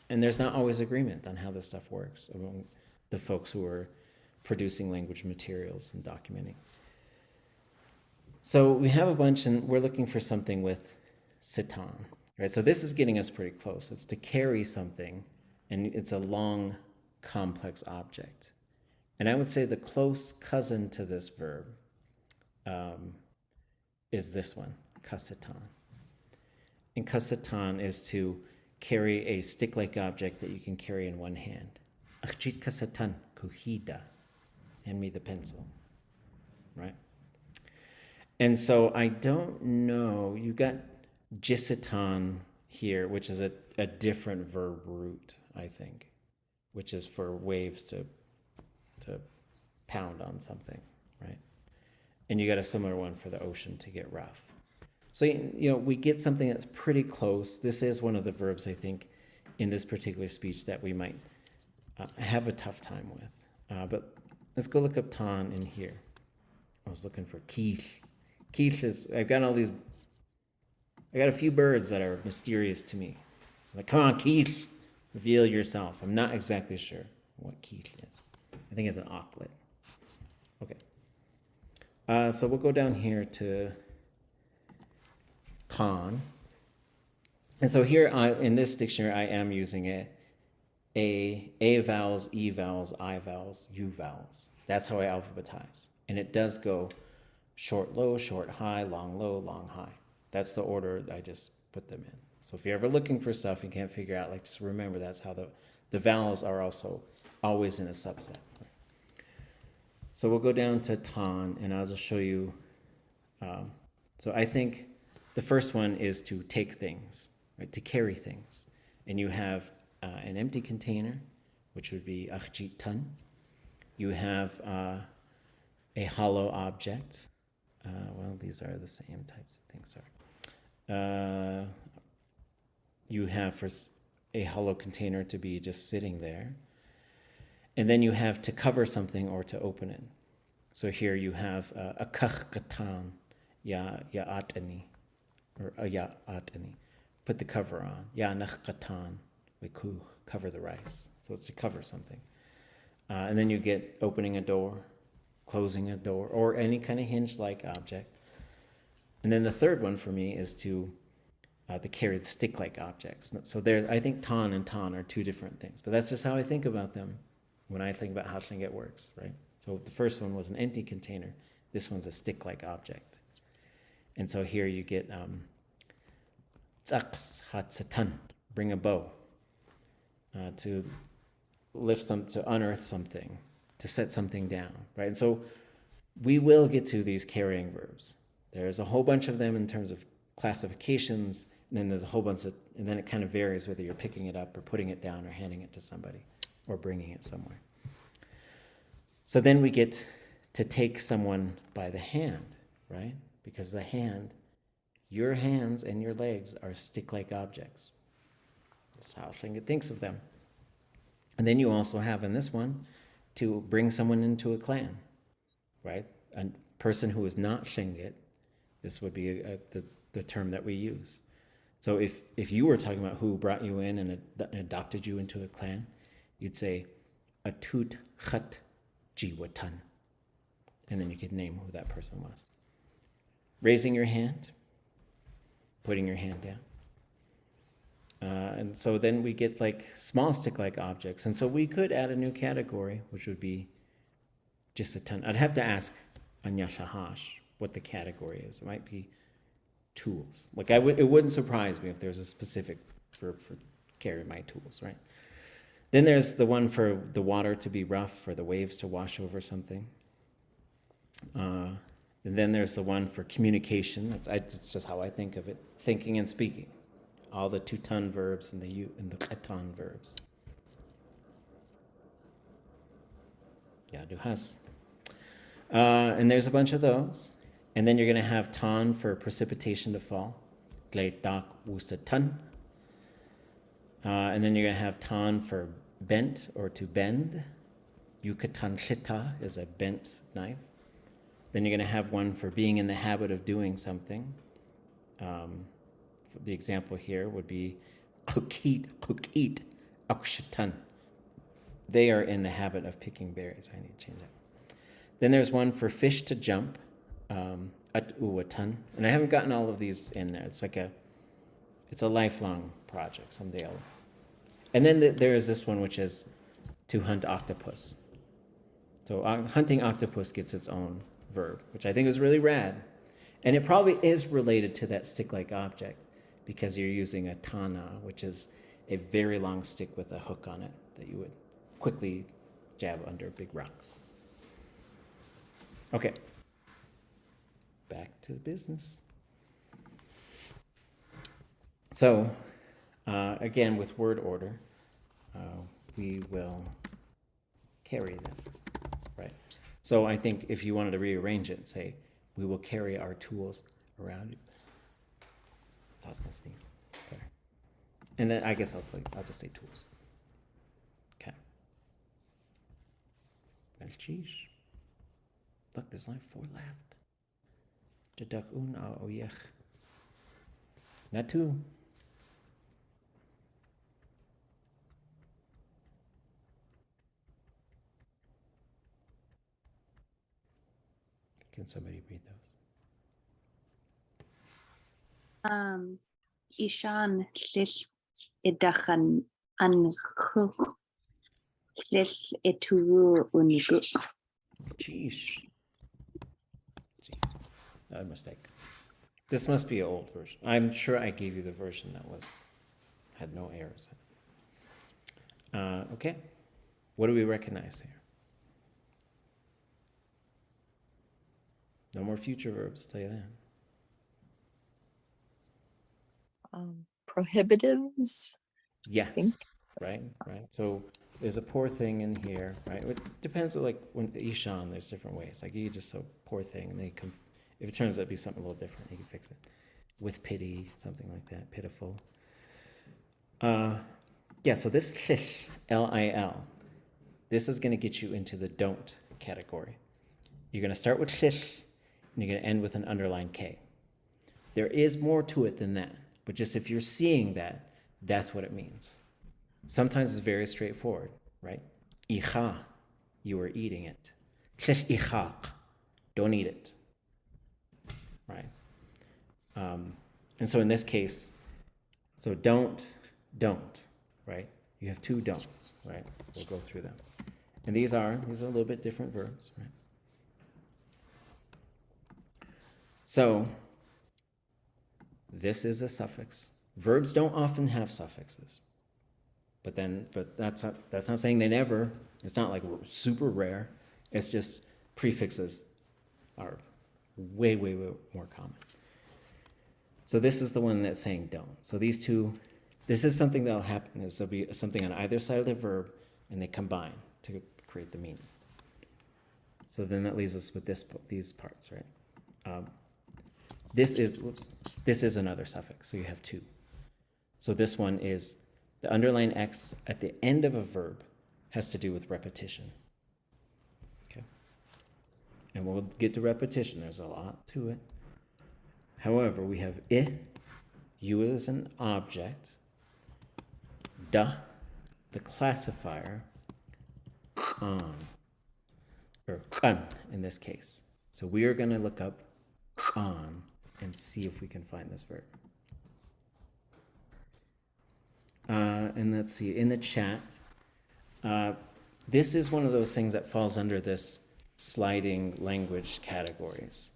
And there's not always agreement on how this stuff works among the folks who are producing language materials and documenting. So we have a bunch, and we're looking for something with sitan, right? So this is getting us pretty close. It's to carry something, and it's a long, complex object. And I would say the close cousin to this verb is this one, kasatan. And kasatan is to carry a stick-like object that you can carry in one hand. Achit kasatan kuhida. Hand me the pencil, right? And so I don't know, you got jisitan here, which is a different verb root, I think, which is for waves to pound on something, right? And you got a similar one for the ocean to get rough. So, we get something that's pretty close. This is one of the verbs, I think, in this particular speech that we might have a tough time with. But let's go look up ton in here. I was looking for keel. Keel is, I got a few birds that are mysterious to me. I'm like, come on, keel, reveal yourself. I'm not exactly sure what keel is. I think it's an auklet. Okay. So we'll go down here to ton. And so here in this dictionary, I am using A vowels, E vowels, I vowels, U vowels. That's how I alphabetize. And it does go short, low, short, high, long, low, long, high. That's the order I just put them in. So if you're ever looking for stuff and can't figure out, just remember that's how the vowels are also always in a subset. So we'll go down to tan, and I'll just show you. So I think the first one is to take things, right? To carry things. And you have an empty container, which would be achjit tan. You have a hollow object. Well, these are the same types of things. Sorry. You have for a hollow container to be just sitting there. And then you have to cover something or to open it. So here you have a Ḳukahaa, ya atani, or ya atani. Put the cover on. Ya nakhkatan, wikuh, cover the rice. So it's to cover something. And then you get opening a door, closing a door, or any kind of hinge-like object. And then the third one for me is to carry the stick-like objects. So there's, I think tan and tan are two different things, but that's just how I think about them when I think about how Tlingit works, right? So the first one was an empty container. This one's a stick-like object. And so here you get tsaks hatsatan, bring a bow, to to unearth something, to set something down, right? And so we will get to these carrying verbs. There's a whole bunch of them in terms of classifications, and then there's a whole bunch of, and then it kind of varies whether you're picking it up or putting it down or handing it to somebody or bringing it somewhere. So then we get to take someone by the hand, right? Because the hand, your hands and your legs are stick-like objects. That's how Tlingit thinks of them. And then you also have in this one to bring someone into a clan, right? A person who is not Tlingit, this would be the term that we use. So if you were talking about who brought you in and adopted you into a clan, you'd say, Atut Khat Jiwatan. And then you could name who that person was. Raising your hand, putting your hand down. And so then we get like small stick-like objects. And so we could add a new category, which would be just a ton. I'd have to ask Anya Shahash what the category is. It might be tools. Like it wouldn't surprise me if there's a specific for carry my tools, right? Then there's the one for the water to be rough, for the waves to wash over something. And then there's the one for communication. That's just how I think of it, thinking and speaking. All the tutan verbs and the qatan verbs. Yeah, duhas. And there's a bunch of those. And then you're going to have tan for precipitation to fall. Gleitak wusatan. And then you're going to have tan for bent or to bend. Yucatan shita is a bent knife. Then you're going to have one for being in the habit of doing something. The example here would be Ḳukit akshatan. They are in the habit of picking berries. I need to change that. Then there's one for fish to jump, at uwatan. And I haven't gotten all of these in there. It's a lifelong project. Someday I'll. And then there is this one, which is to hunt octopus. So hunting octopus gets its own verb, which I think is really rad. And it probably is related to that stick-like object because you're using a tana, which is a very long stick with a hook on it that you would quickly jab under big rocks. Okay. Back to the business. So, again, with word order, we will carry them, right? So I think if you wanted to rearrange it, say, we will carry our tools around you. I was gonna sneeze, sorry. And then I guess I'll just say tools. Okay. Well, geez. Look, there's only 4 left. Jadak un oyech. Not 2. Can somebody read those? Ishan llis idachan anchuk llis eturu unigu. Jeez. A mistake. This must be an old version. I'm sure I gave you the version that had no errors in it. Okay. What do we recognize here? No more future verbs, I'll tell you that. Prohibitives. Yes, right. So there's a poor thing in here, right? It depends on like when Ishan, there's different ways. Like you just so poor thing, and they come. If it turns out to be something a little different, you can fix it. With pity, something like that, pitiful. Yeah, so this shish, L-I-L, this is going to get you into the don't category. You're going to start with shish, and you're going to end with an underlined K. There is more to it than that, but just if you're seeing that, that's what it means. Sometimes it's very straightforward, right? Icha, you are eating it. Shish ichaq, don't eat it, right? And so in this case, so don't, right? You have two don'ts, right? We'll go through them. And these are a little bit different verbs, right? So this is a suffix. Verbs don't often have suffixes. But that's not saying they never. It's not like super rare. It's just prefixes are way more common. So this is the one that's saying don't. So these two, this is something that'll happen, is there'll be something on either side of the verb and they combine to create the meaning. So then that leaves us with these parts, right? This is another suffix, so you have two. So this one is the underline X at the end of a verb has to do with repetition. Okay. And we'll get to repetition. There's a lot to it. However, we have I, you as an object, da, the classifier, on, or kan in this case. So we are going to look up on and see if we can find this verb. And let's see, in the chat, this is one of those things that falls under this sliding language categories.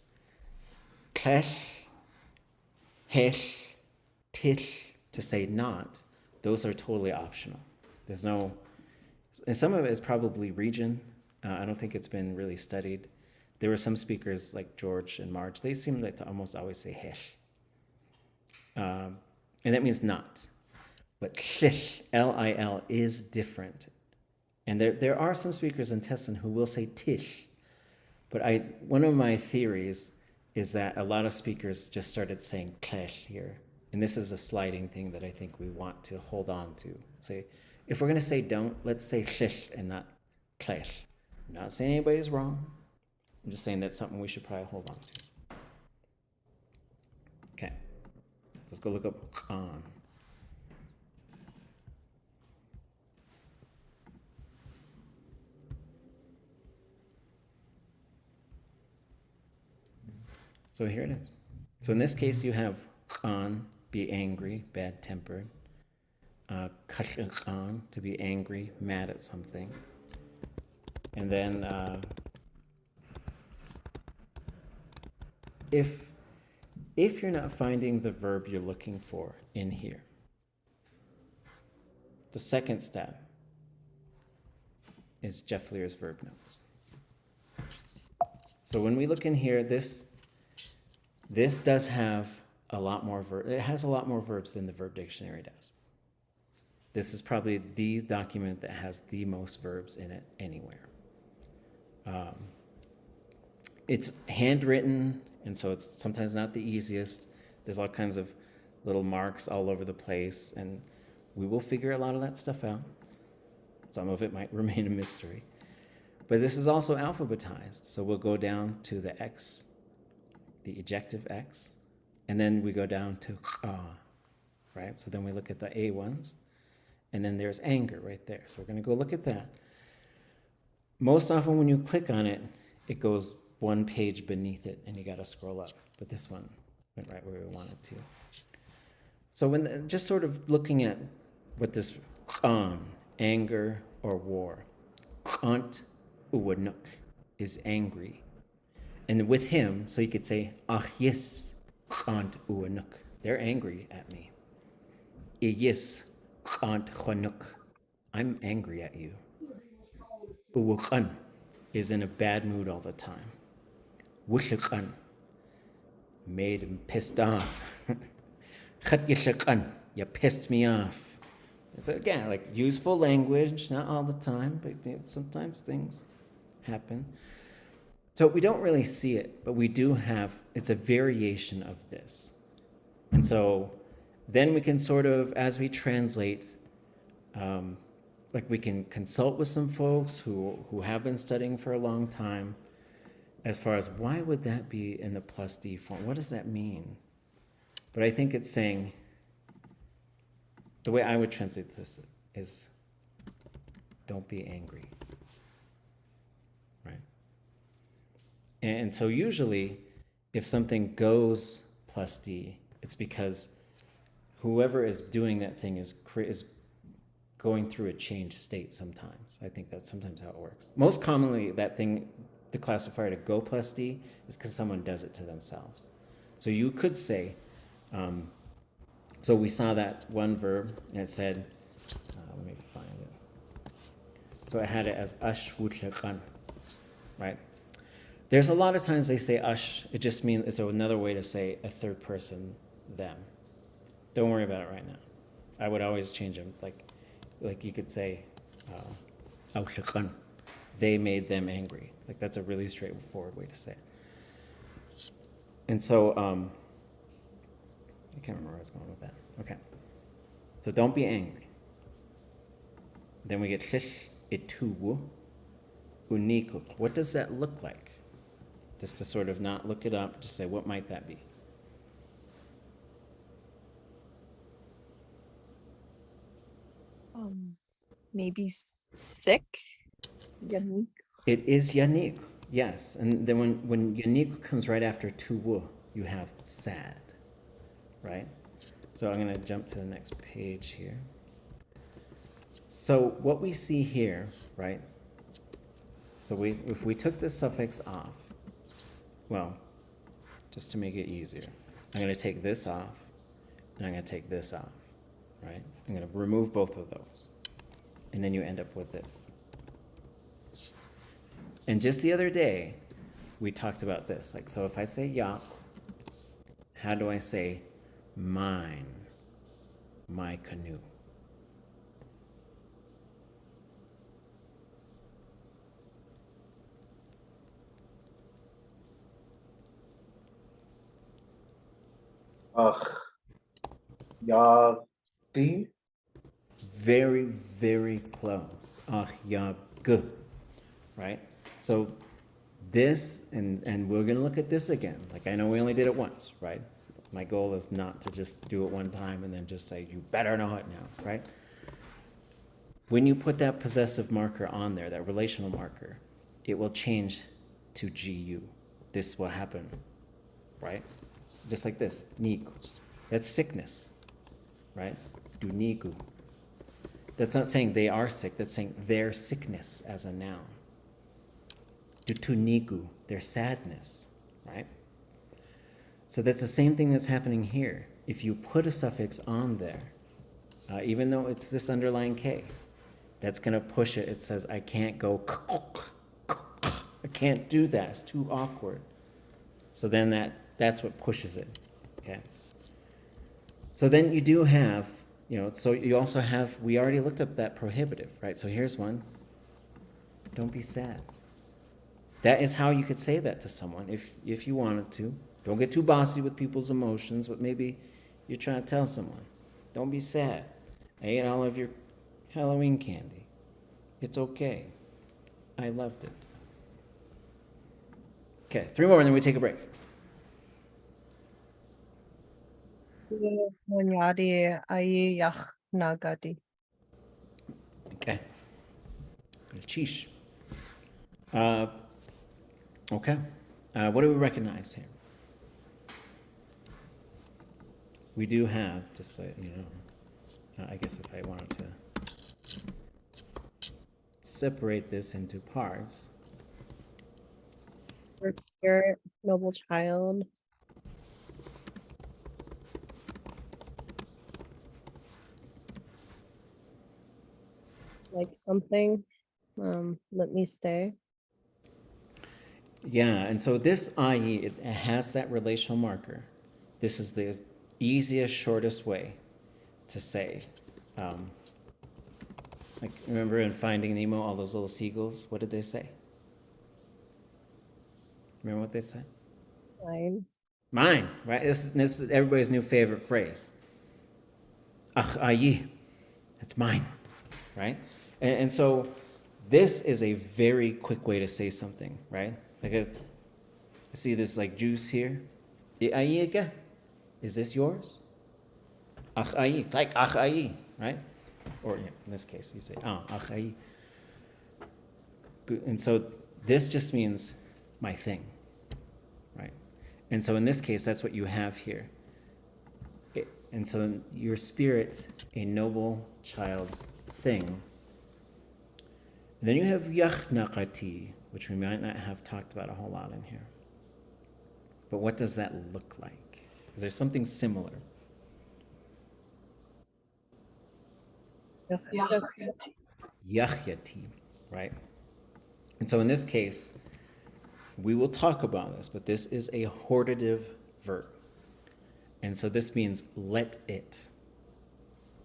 Klesh, hesh, tish, to say not, those are totally optional. There's no, and some of it is probably region. I don't think it's been really studied. There were some speakers like George and Marge, they seem like to almost always say hesh. And that means not. But shish, L-I-L, is different. And there are some speakers in Tessin who will say tish. But one of my theories is that a lot of speakers just started saying klesh here. And this is a sliding thing that I think we want to hold on to. Say, if we're going to say don't, let's say shish and not klesh. I'm not saying anybody's wrong. I'm just saying that's something we should probably hold on to. Okay. Let's go look up on. So here it is. So in this case, you have on, be angry, bad-tempered. On, to be angry, mad at something. And then if you're not finding the verb you're looking for in here, the second step is Jeff Lear's verb notes. So when we look in here, this does have a lot more it has a lot more verbs than the verb dictionary does. This is probably the document that has the most verbs in it anywhere. It's handwritten, and so it's sometimes not the easiest. There's all kinds of little marks all over the place, and we will figure a lot of that stuff out. Some of it might remain a mystery. But this is also alphabetized, so we'll go down to the X, the ejective X, and then we go down to right? So then we look at the A ones, and then there's anger right there. So we're going to go look at that. Most often when you click on it, it goes one page beneath it, and you got to scroll up. But this one went right where we wanted to. So when just sort of looking at what this anger or war, Ant uwanuk is angry. And with him, so you could say, ach yes, Ant uwanuk. They're angry at me. Yes, Ant chwanuk. I'm angry at you. Uwukan is in a bad mood all the time. Wushikan made him pissed off. Khat you pissed me off. It's again like useful language, not all the time, but sometimes things happen. So we don't really see it, but we do have, it's a variation of this. And so then we can sort of, as we translate, like we can consult with some folks who have been studying for a long time as far as why would that be in the plus D form? What does that mean? But I think it's saying, the way I would translate this is, don't be angry, right? And so usually, if something goes plus D, it's because whoever is doing that thing is going through a changed state sometimes. I think that's sometimes how it works. Most commonly, that thing, the classifier to go plus D, is because someone does it to themselves. So you could say, so we saw that one verb, and it said, let me find it. So I had it as ash wutlakan, right? There's a lot of times they say ash, it just means it's another way to say a third person, them. Don't worry about it right now. I would always change them. Like you could say, they made them angry. Like that's a really straightforward way to say it. And so, I can't remember where I was going with that. Okay. So don't be angry. Then we get shish ituwu uniku. What does that look like? Just to sort of not look it up, just say, what might that be? Maybe sick. Yannick. It is yanik, yes. And then when yanik comes right after tuwu, you have sad, right? So I'm going to jump to the next page here. So what we see here, right? So if we took this suffix off, well, just to make it easier, I'm going to take this off, and I'm going to take this off, right? I'm going to remove both of those. And then you end up with this. And just the other day, we talked about this. Like, so if I say yak, how do I say mine, my canoe? Yagi. Very, very close. Yag, right? So this, and we're going to look at this again. Like, I know we only did it once, right? My goal is not to just do it one time and then just say, you better know it now, right? When you put that possessive marker on there, that relational marker, it will change to GU. This will happen, right? Just like this, nigu. That's sickness, right? Dunigu. That's not saying they are sick, that's saying their sickness as a noun. Dutunigu, their sadness, right? So that's the same thing that's happening here. If you put a suffix on there, even though it's this underlying K, that's going to push it. It says, I can't go, I can't do that. It's too awkward. So then that's what pushes it, okay? So then you do have, so you also have, we already looked up that prohibitive, right? So here's one. Don't be sad. That is how you could say that to someone if you wanted to. Don't get too bossy with people's emotions, but maybe you're trying to tell someone, don't be sad. I ate all of your Halloween candy. It's okay. I loved it. Okay, 3 more and then we take a break. Okay. Cheesh. Okay. What do we recognize here? We do have, just so you know, I guess if I wanted to separate this into parts. Your noble child. Like something. Let me stay. Yeah, and so this ayi, it has that relational marker. This is the easiest, shortest way to say. Like, remember in Finding Nemo, all those little seagulls? What did they say? Remember what they said? Mine. Mine, right? This is everybody's new favorite phrase. Ach, ayi, it's mine, right? And so this is a very quick way to say something, right? Like I see this like juice here. Ayi, is this yours? Ach, ayi, like ach, ayi, right? Or yeah, in this case, you say, ach, ayi. And so this just means my thing, right? And so in this case, that's what you have here. And so your spirit, a noble child's thing. And then you have yachnaqati, which we might not have talked about a whole lot in here. But what does that look like? Is there something similar? Yachati. Yachyati, right? And so in this case, we will talk about this, but this is a hortative verb. And so this means let it.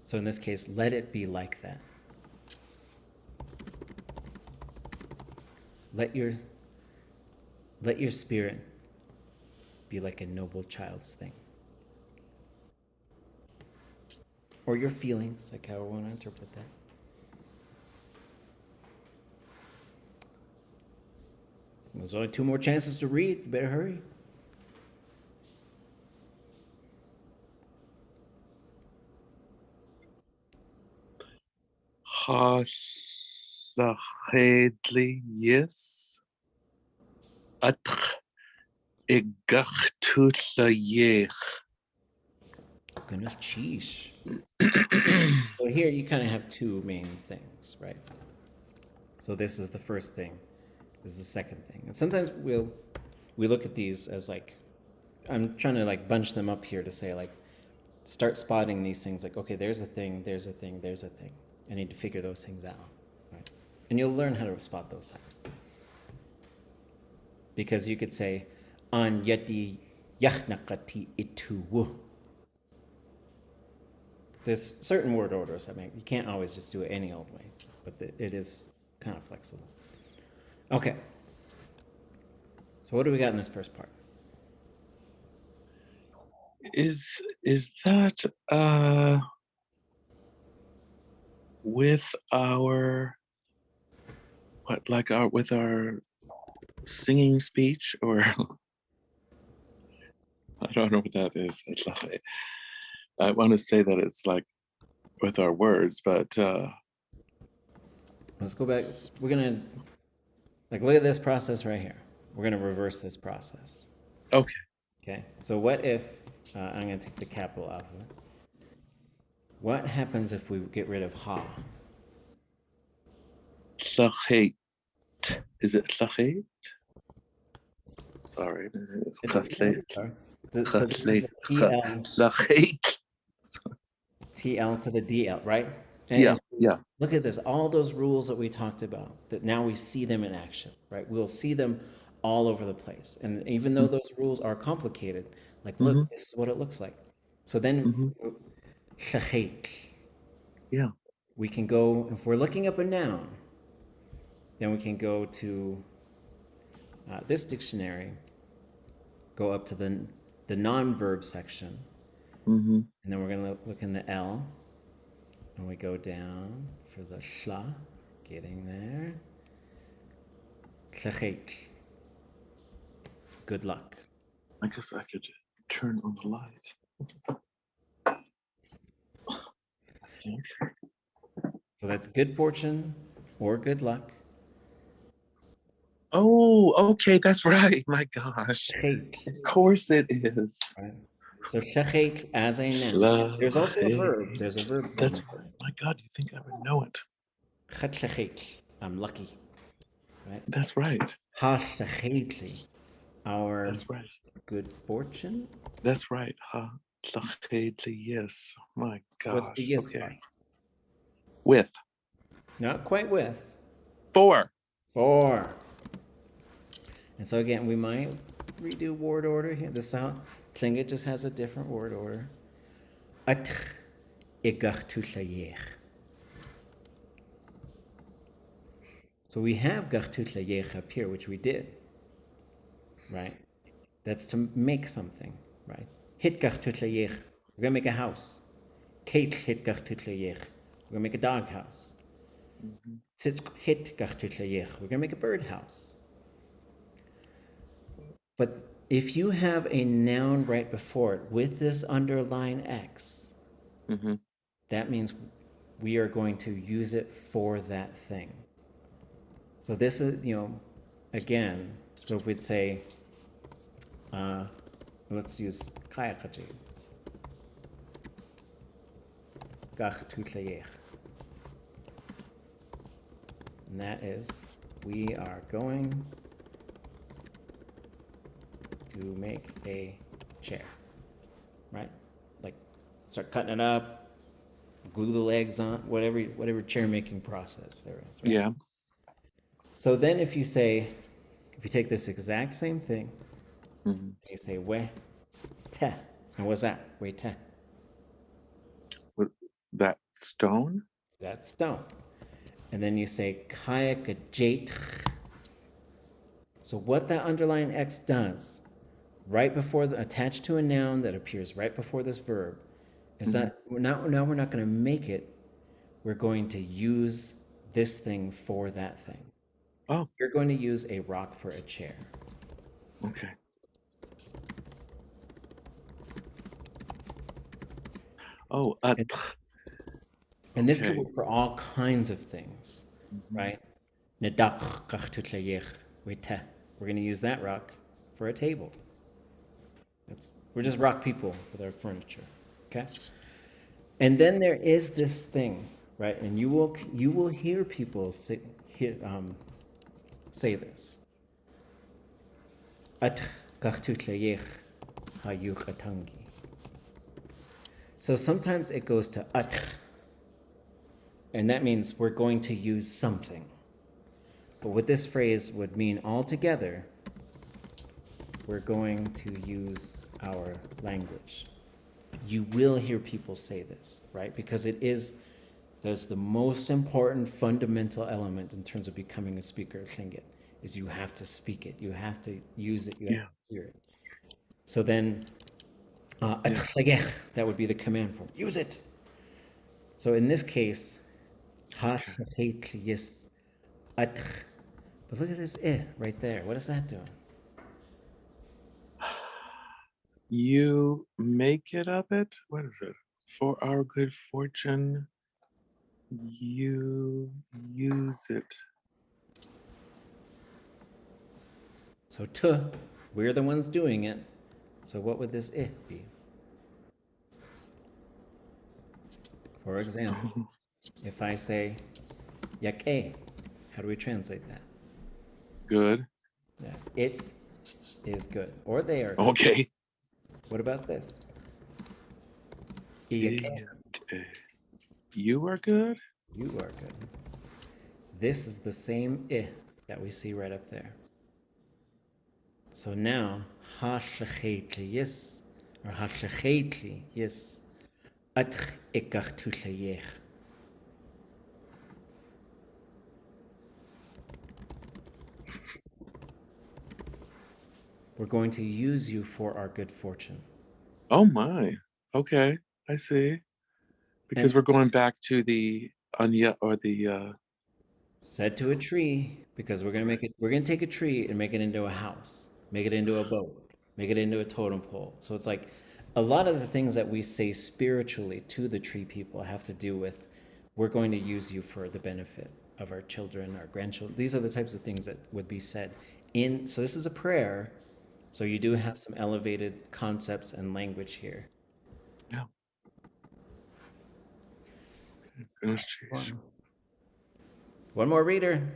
So in this case, let it be like that. Let your spirit be like a noble child's thing. Or your feelings, like how we want to interpret that. There's only 2 more chances to read. You better hurry. Hasachedli yes. Atch igachtulayech. Goodness, sheesh. So here you kind of have 2 main things, right? So this is the first thing. This is the second thing. And sometimes we look at these as like, I'm trying to like bunch them up here to say like, start spotting these things like, okay, there's a thing, there's a thing, there's a thing. I need to figure those things out, right? And you'll learn how to spot those types. Because you could say, an yadi yachnaqati itu. There's certain word orders that you can't always just do it any old way, but it is kind of flexible. Okay. So what do we got in this first part? Is that with our with our singing speech, or I don't know what that is. I want to say that it's like with our words, but let's go back. We're gonna look at this process right here. We're gonna reverse this process. Okay. Okay. So what if I'm gonna take the capital out of it? What happens if we get rid of ha? Tlachet. Is it tlachet? Sorry. Sorry. So this is TL. TL to the DL, right? And yeah. Look at this. All those rules that we talked about, that now we see them in action, right? We'll see them all over the place. And even though those rules are complicated, like, look, this is what it looks like. So then, yeah, we can go, if we're looking up a noun, then we can go to this dictionary, go up to the non-verb section, and then we're going to look in the L, and we go down for the shla, getting there. Good luck. I guess I could turn on the light. So that's good fortune or good luck. Oh, okay, that's right. My gosh. Of course it is. Right. So shachet as a noun. There's also a verb. There's a verb. That's my God. You think I would know it? I'm lucky. Right. That's right. Ha shachetli. Our that's right. Good fortune. That's right. Ha shachetli. Yes. My gosh. What's the yes okay. part? With. Not quite with. For. And so again, we might redo word order here. This is how Tlingit just has a different word order. Atch igach tutlayech. So we have gach tutlayech up here, which we did, right? That's to make something, right? Hit gach tutlayech. We're gonna make a house. Kate hit gach tutlayech. We're gonna make a dog house. Hit gach tutlayech. We're gonna make a bird house. But if you have a noun right before it with this underline X, that means we are going to use it for that thing. So this is, again, so if we'd say, let's use Ḳukahaa. Gach tutlayech. And that is, we are going to make a chair, right? Like start cutting it up, glue the legs on, whatever chair making process there is. Right? Yeah. So then if you take this exact same thing, you say we te, and what's that? We te. That stone? That's stone. And then you say Ḳukahaa. So what that underlying X does, right before attached to a noun that appears right before this verb, is that now we're not going to make it. We're going to use this thing for that thing. Oh. You're going to use a rock for a chair. Okay. Oh, and this could work for all kinds of things, right? We're going to use that rock for a table. We're just rock people with our furniture, okay? And then there is this thing, right? And you will hear people say this. So sometimes it goes to atch, and that means we're going to use something. But what this phrase would mean altogether, we're going to use our language. You will hear people say this, right? Because that's the most important fundamental element in terms of becoming a speaker of Tlingit, is you have to speak it, you have to use it, you have to hear it. So then, that would be the command form. Use it. So in this case, but look at this right there. What is that doing? You make it of it? What is it? For our good fortune, you use it. So we're the ones doing it. So what would this be? For example, if I say yak, how do we translate that? Good. Yeah, it is good, or they are good. Okay. What about this? You are good? You are good. This is the same that we see right up there. So now, yes, or yes, we're going to use you for our good fortune. Oh my. Okay, I see. Because we're going back to the anya or the said to a tree, because we're gonna take a tree and make it into a house, make it into a boat, make it into a totem pole. So it's like a lot of the things that we say spiritually to the tree people have to do with, we're going to use you for the benefit of our children, our grandchildren. These are the types of things that would be said so this is a prayer. So you do have some elevated concepts and language here. Yeah. One more reader.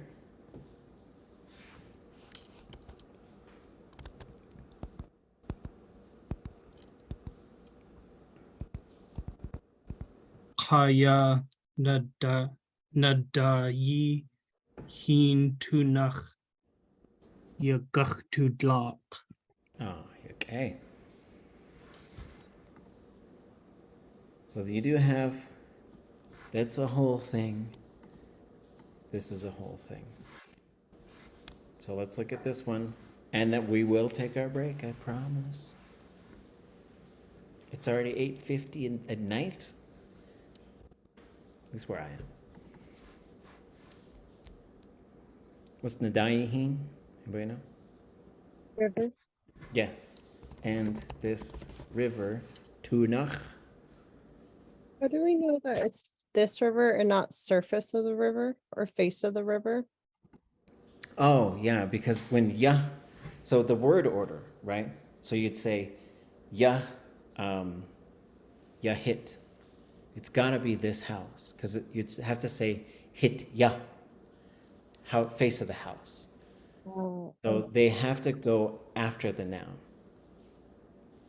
Kaya nadayi hin tunach Yagach Oh, okay. So you do have, that's a whole thing. This is a whole thing. So let's look at this one. And that we will take our break, I promise. It's already 8:50 at night. At least where I am. What's Nadayihin? Anybody know? Rivers. Yes. And this river, Tunach. How do we know that it's this river and not surface of the river or face of the river? Oh, yeah, because when ya, so the word order, right? So you'd say ya, ya hit. It's gotta be this house, because you'd have to say hit ya, how face of the house. So they have to go after the noun.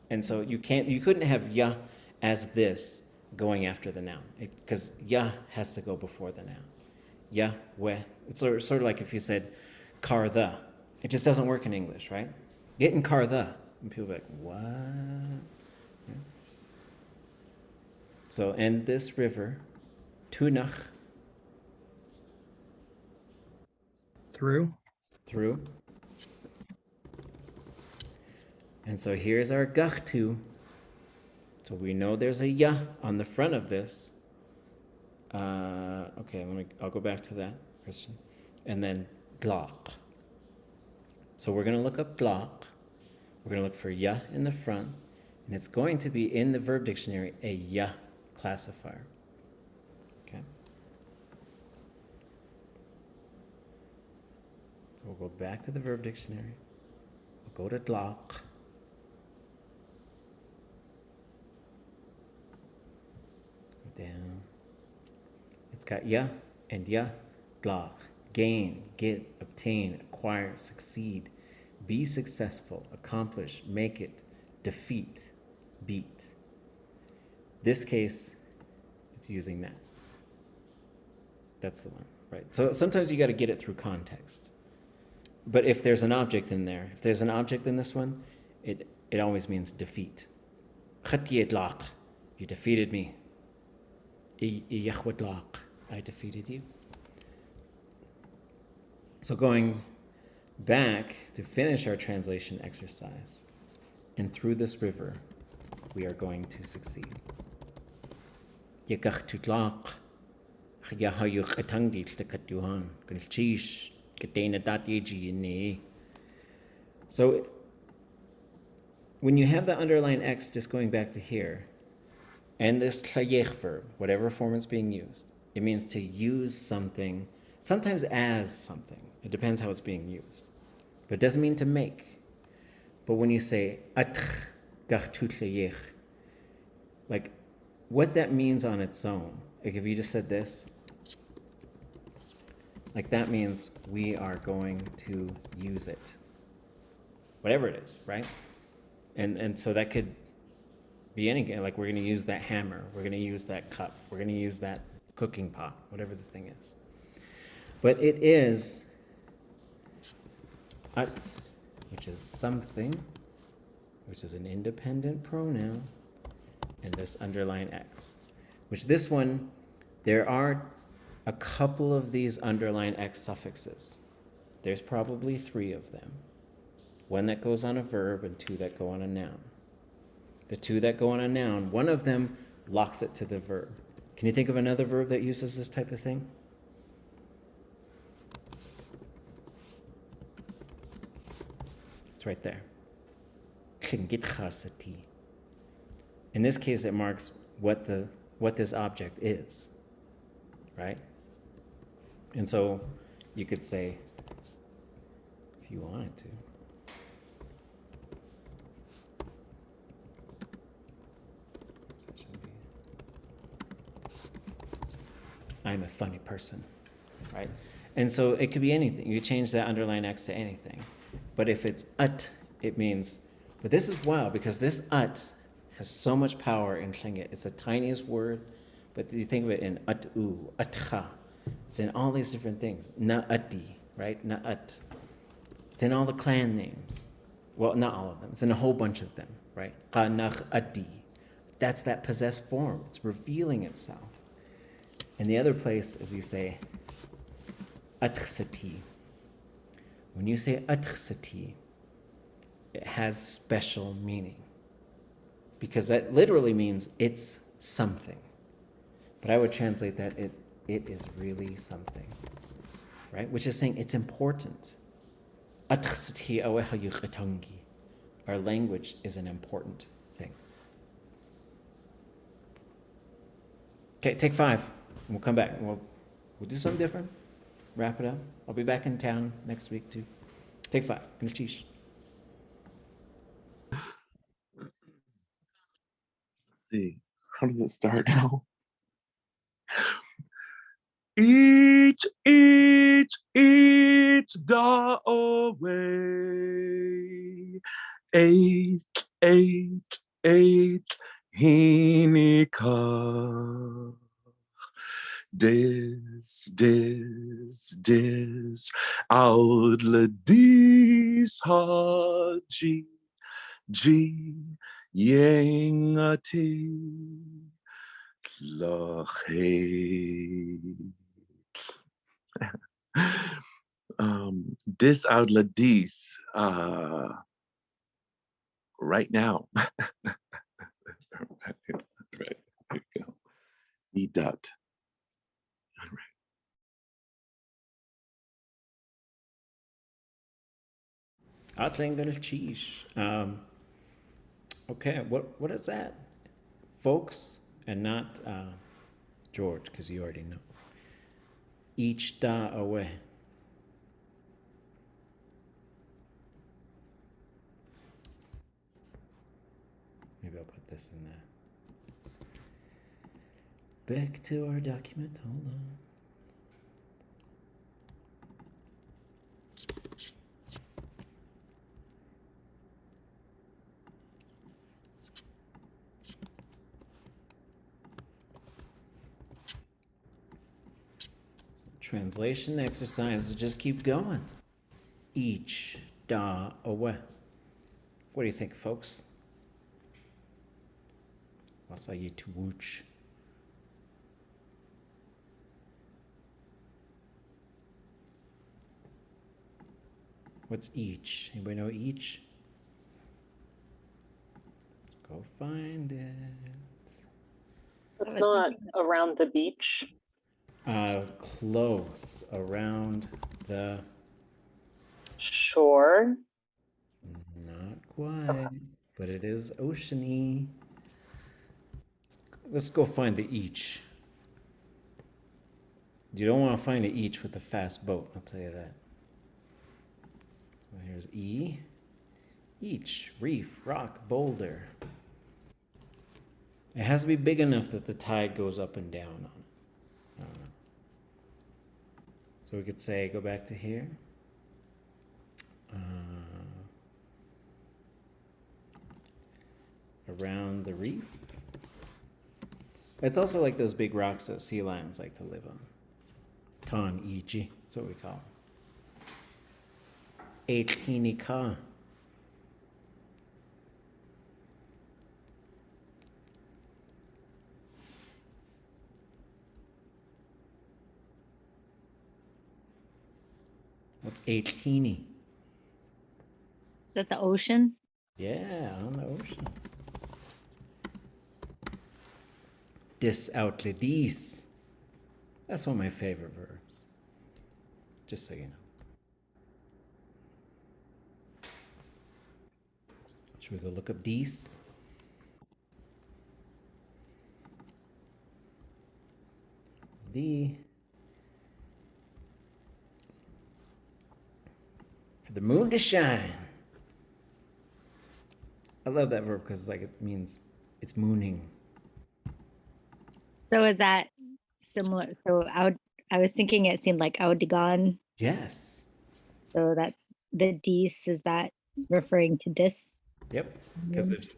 And so you couldn't have ya as this going after the noun, because ya has to go before the noun. Ya, we. It's sort of like if you said car the. It just doesn't work in English, right? Get in car the. And people are like, what? Yeah. So, and this river, Tunach, through. And so here's our gachtu. So we know there's a ya on the front of this. Okay, I'll go back to that, Christian. And then glach. So we're going to look up glach. We're going to look for ya in the front. And it's going to be in the verb dictionary, a ya classifier. Okay. So we'll go back to the verb dictionary. We'll go to glach. Down. It's got ya and ya, glach. Gain, get, obtain, acquire, succeed, be successful, accomplish, make it, defeat, beat. This case, it's using that. That's the one, right? So sometimes you got to get it through context. But if there's an object in there, if there's an object in this one, it always means defeat. You defeated me. I defeated you. So going back to finish our translation exercise, and through this river, we are going to succeed. So when you have the underlined X, just going back to here, and this chayech verb, whatever form it's being used, it means to use something, sometimes as something. It depends how it's being used. But it doesn't mean to make. But when you say atch gachtut chayech, like what that means on its own, like if you just said this, like that means we are going to use it. Whatever it is, right? And so that could be anything, like we're going to use that hammer, we're going to use that cup, we're going to use that cooking pot, whatever the thing is. But it is at, which is something, which is an independent pronoun, and this underline X, which this one, there are a couple of these underline X suffixes. There's probably 3 of them. 1 that goes on a verb and 2 that go on a noun. The 2 that go on a noun, one of them locks it to the verb. Can you think of another verb that uses this type of thing? It's right there. In this case, it marks what this object is, right? And so you could say, if you wanted to, I'm a funny person, right? And so it could be anything. You change that underline X to anything. But if it's ut, it means, but this is wild because this ut has so much power in Tlingit. It's the tiniest word, but you think of it in ut'u, utcha. It's in all these different things. Na'ati, right? Na'at. It's in all the clan names. Well, not all of them. It's in a whole bunch of them, right? Qanach adi. That's that possessed form. It's revealing itself. And the other place is you say atrsati. When you say atrsati, it has special meaning. Because that literally means it's something. But I would translate that it is really something. Right? Which is saying it's important. Atrsati aweha yuqatangi. Our language is an important thing. Okay, take 5. We'll come back. We'll do something different. Wrap it up. I'll be back in town next week too. Take 5. Gnishish. See, how does it start now? Each da away. Eight, hinika. Dis, outladis haji, yengati, lache. Dis outladis, right now. Right, there you go. Idat. Okay, what is that? Folks, and not George, because you already know. Each da away. Maybe I'll put this in there. Back to our document, hold on. Translation exercises just keep going. Each da away. What do you think, folks? What's a to wooch? What's each? Anybody know each? Go find it. It's not around the beach. Close. Around the Shore. Not quite, but it is oceany. Let's go find the each. You don't want to find the each with a fast boat, I'll tell you that. Well, here's E. Each, reef, rock, boulder. It has to be big enough that the tide goes up and down on it. So we could say, go back to here. Around the reef. It's also like those big rocks that sea lions like to live on. Ton Iji, that's what we call them. Hinika. What's Hini? Is that the ocean? Yeah, on the ocean. Dis outledis. That's one of my favorite verbs. Just so you know. Should we go look up dis? It's D. For the moon to shine. I love that verb because it means it's mooning. So is that similar? So I was thinking it seemed like Audigon. Yes. So that's the dis. Is that referring to dis? Yep. Because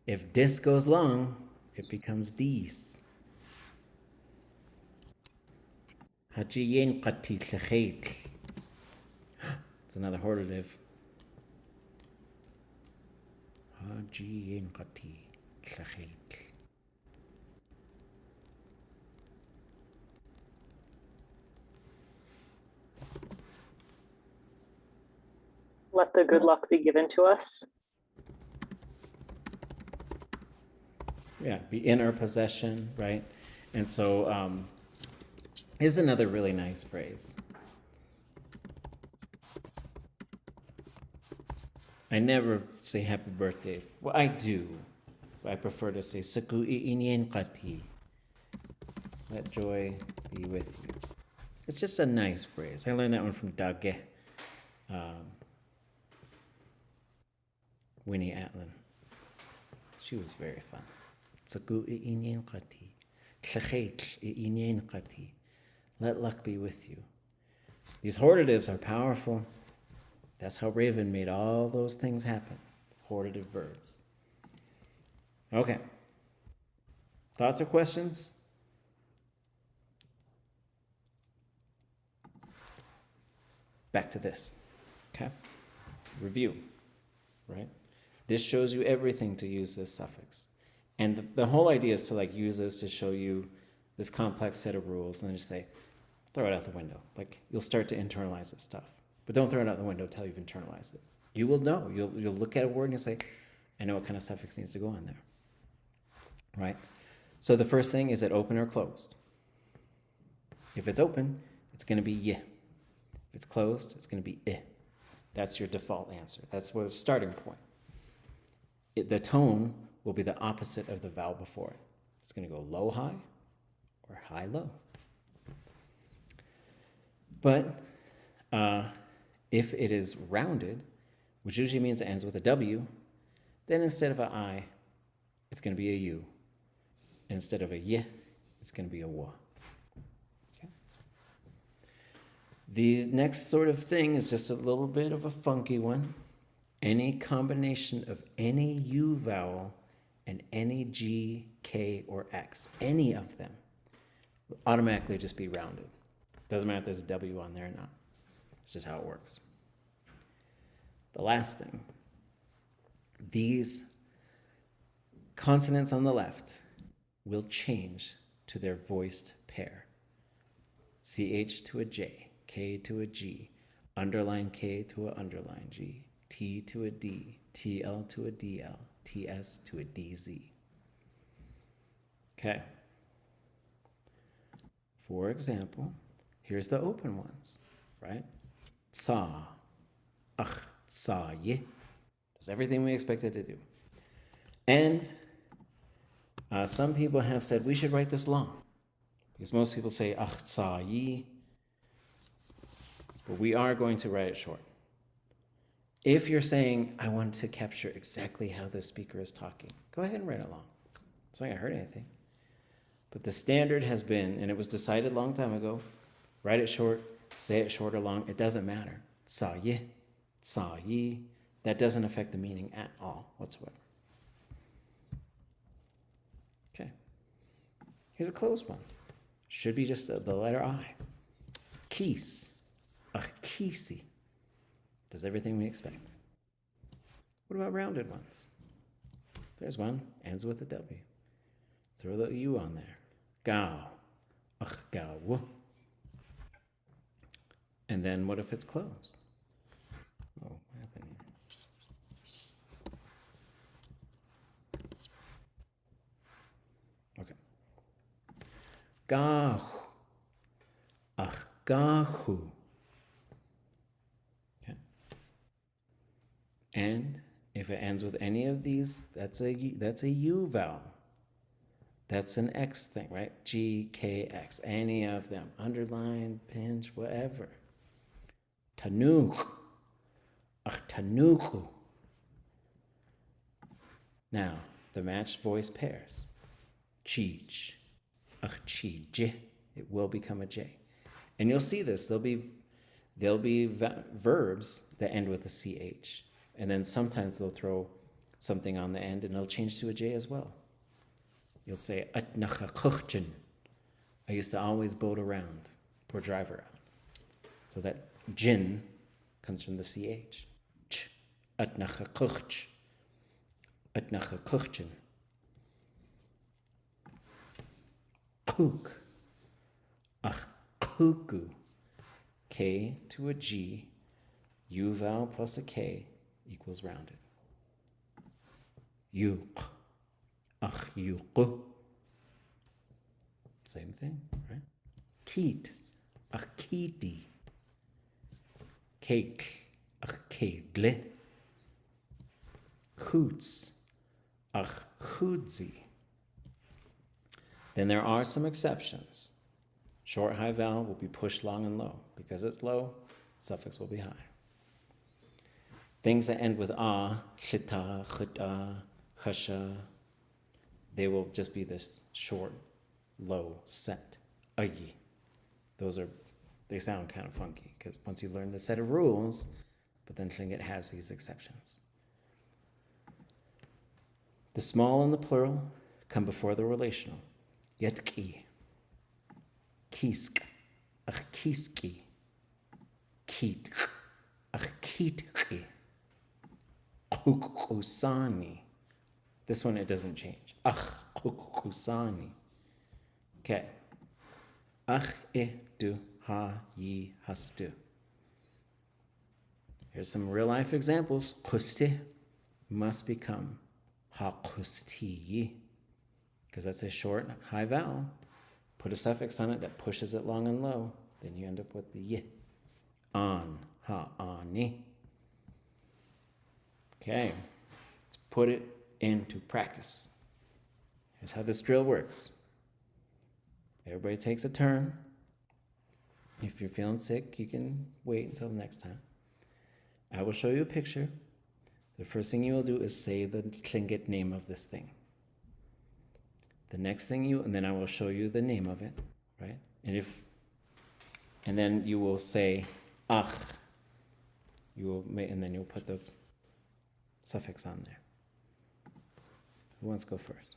if dis goes long, it becomes dis. It's It's another hortative. Haji Qati Tlachit. Let the good luck be given to us. Yeah, be in our possession, right? And so here's another really nice phrase. I never say happy birthday. Well, I do. But I prefer to say Saku I'inien Qati. Let joy be with you. It's just a nice phrase. I learned that one from Dage. Winnie Atlin. She was very fun. Saku I'inien Qati. Tlachit I'inien Qati. Let luck be with you. These hortatives are powerful. That's how Raven made all those things happen. Hortative verbs. Okay. Thoughts or questions? Back to this. Okay. Review. Right? This shows you everything to use this suffix. And the whole idea is to like use this to show you this complex set of rules and then just say, throw it out the window. Like you'll start to internalize this stuff. But don't throw it out the window until you've internalized it. You will know. You'll look at a word and you'll say, I know what kind of suffix needs to go on there. Right? So the first thing, is it open or closed? If it's open, it's going to be ye. If it's closed, it's going to be I. That's your default answer. That's what a starting point. The tone will be the opposite of the vowel before it. It's going to go low, high, or high, low. But if it is rounded, which usually means it ends with a W, then instead of an I, it's going to be a U. And instead of a Y, it's going to be a W. Okay. The next sort of thing is just a little bit of a funky one. Any combination of any U vowel and any G, K, or X, any of them, will automatically just be rounded. Doesn't matter if there's a W on there or not. It's just how it works. The last thing, these consonants on the left will change to their voiced pair. CH to a J, K to a G, underline K to a underline G, T to a D, TL to a DL, TS to a DZ. Okay. For example, here's the open ones, right? Sa, ach, sa, ye. Does everything we expected to do. And some people have said we should write this long because most people say ach, sa, ye. But we are going to write it short. If you're saying, I want to capture exactly how the speaker is talking, go ahead and write it long. It's not going to hurt anything. But the standard has been, and it was decided a long time ago, write it short, say it short or long, it doesn't matter. Sa ye, sa ye, that doesn't affect the meaning at all whatsoever. Okay. Here's a closed one. Should be just the letter I. Kies, ach, kiesi. Does everything we expect. What about rounded ones? There's one, ends with a W. Throw the U on there. Gao, ach, gao. And then what if it's closed? Oh, what happened here? Okay. Gahu, ach, gahu. And if it ends with any of these, that's a U vowel. That's an X thing, right? G, K, X, any of them. Underline, pinch, whatever. Tanuk. Ach, tanuku. Now, the matched voice pairs. Cheech. Ach, cheej. It will become a J. And you'll see this. There'll be verbs that end with a CH. And then sometimes they'll throw something on the end and it'll change to a J as well. You'll say, Atnacha. I used to always boat around or drive around. So that jin comes from the CH. Ch, atnacha kuch, atnacha kuchen. Kuk, ach kuku. K to a G, U vowel plus a K equals rounded. Yuk, ach yuku. Same thing, right? Keet, ach kiti. Cake, ach kegle. Hoots, ach hoodzi. Then there are some exceptions. Short high vowel will be pushed long and low. Because it's low, suffix will be high. Things that end with a, chita, chita, chasha, they will just be this short, low set. Ayi. They sound kind of funky because once you learn the set of rules, but then Tlingit has these exceptions. The small and the plural come before the relational. Yetki, kisk, ach kiski, kit, ach kitki, kukusani. This one, it doesn't change. Ach kukusani. Okay. Ach du ha yi hastu. Here's some real life examples. Kusti must become ha kusti, because that's a short high vowel. Put a suffix on it that pushes it long and low. Then you end up with the y. An, ha, ani. Okay, let's put it into practice. Here's how this drill works. Everybody takes a turn. If you're feeling sick, you can wait until the next time. I will show you a picture. The first thing you will do is say the Tlingit name of this thing. The next thing and then I will show you the name of it, right? And then you will say ach. And then you'll put the suffix on there. Who wants to go first?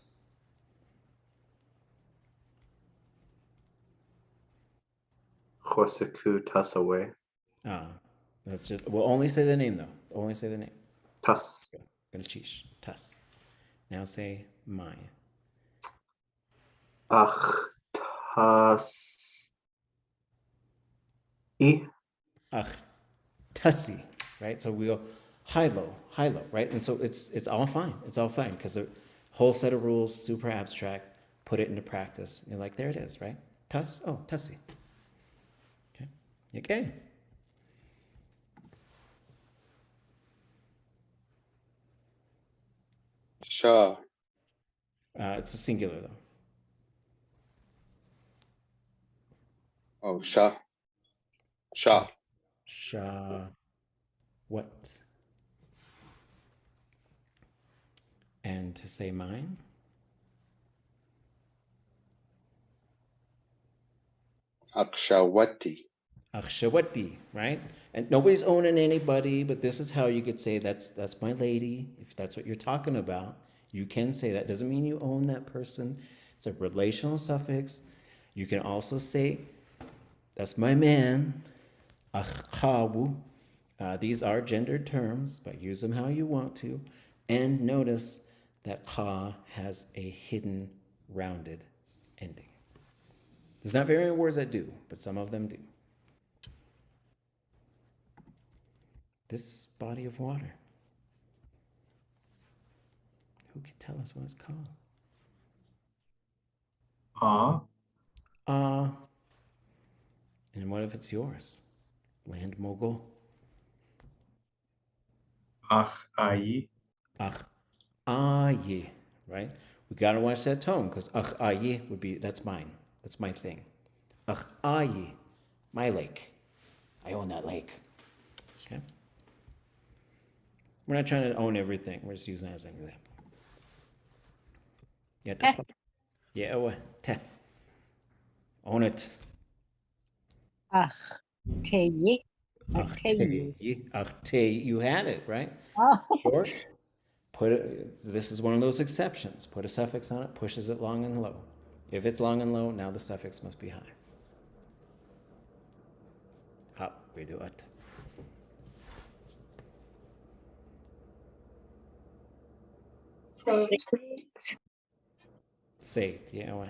Choseku tasawe. That's just, we'll only say the name though. Only say the name. Tas. Belchish. Tas. Now say mine. Ach tas I. Ach tassi. Right? So we go high low, right? And so it's all fine. It's all fine because the whole set of rules, super abstract, put it into practice. You're like, there it is, right? Tas, oh, tassi. Okay. Okay. Sha. It's a singular though. Oh, sha. Sha. Sha. What? And to say mine? Akshawati. Akshawati, right? And nobody's owning anybody, but this is how you could say that's my lady. If that's what you're talking about, you can say that. Doesn't mean you own that person. It's a relational suffix. You can also say, that's my man. Achkawu. These are gendered terms, but use them how you want to. And notice that ka has a hidden rounded ending. There's not very many words that do, but some of them do. This body of water. Who can tell us what it's called? And what if it's yours? Land mogul. Ach ayi. Ach aye, right? We gotta watch that tone because ach aye would be, that's mine. That's my thing. Ach aye, my lake. I own that lake. Okay? We're not trying to own everything. We're just using it as an example. Yeah, te. Own it. Ach, te Ach te, you had it, right? Oh. Short. This is one of those exceptions. Put a suffix on it, pushes it long and low. If it's long and low, now the suffix must be high. Ha, we do it. Say. Saved, yeah. Well.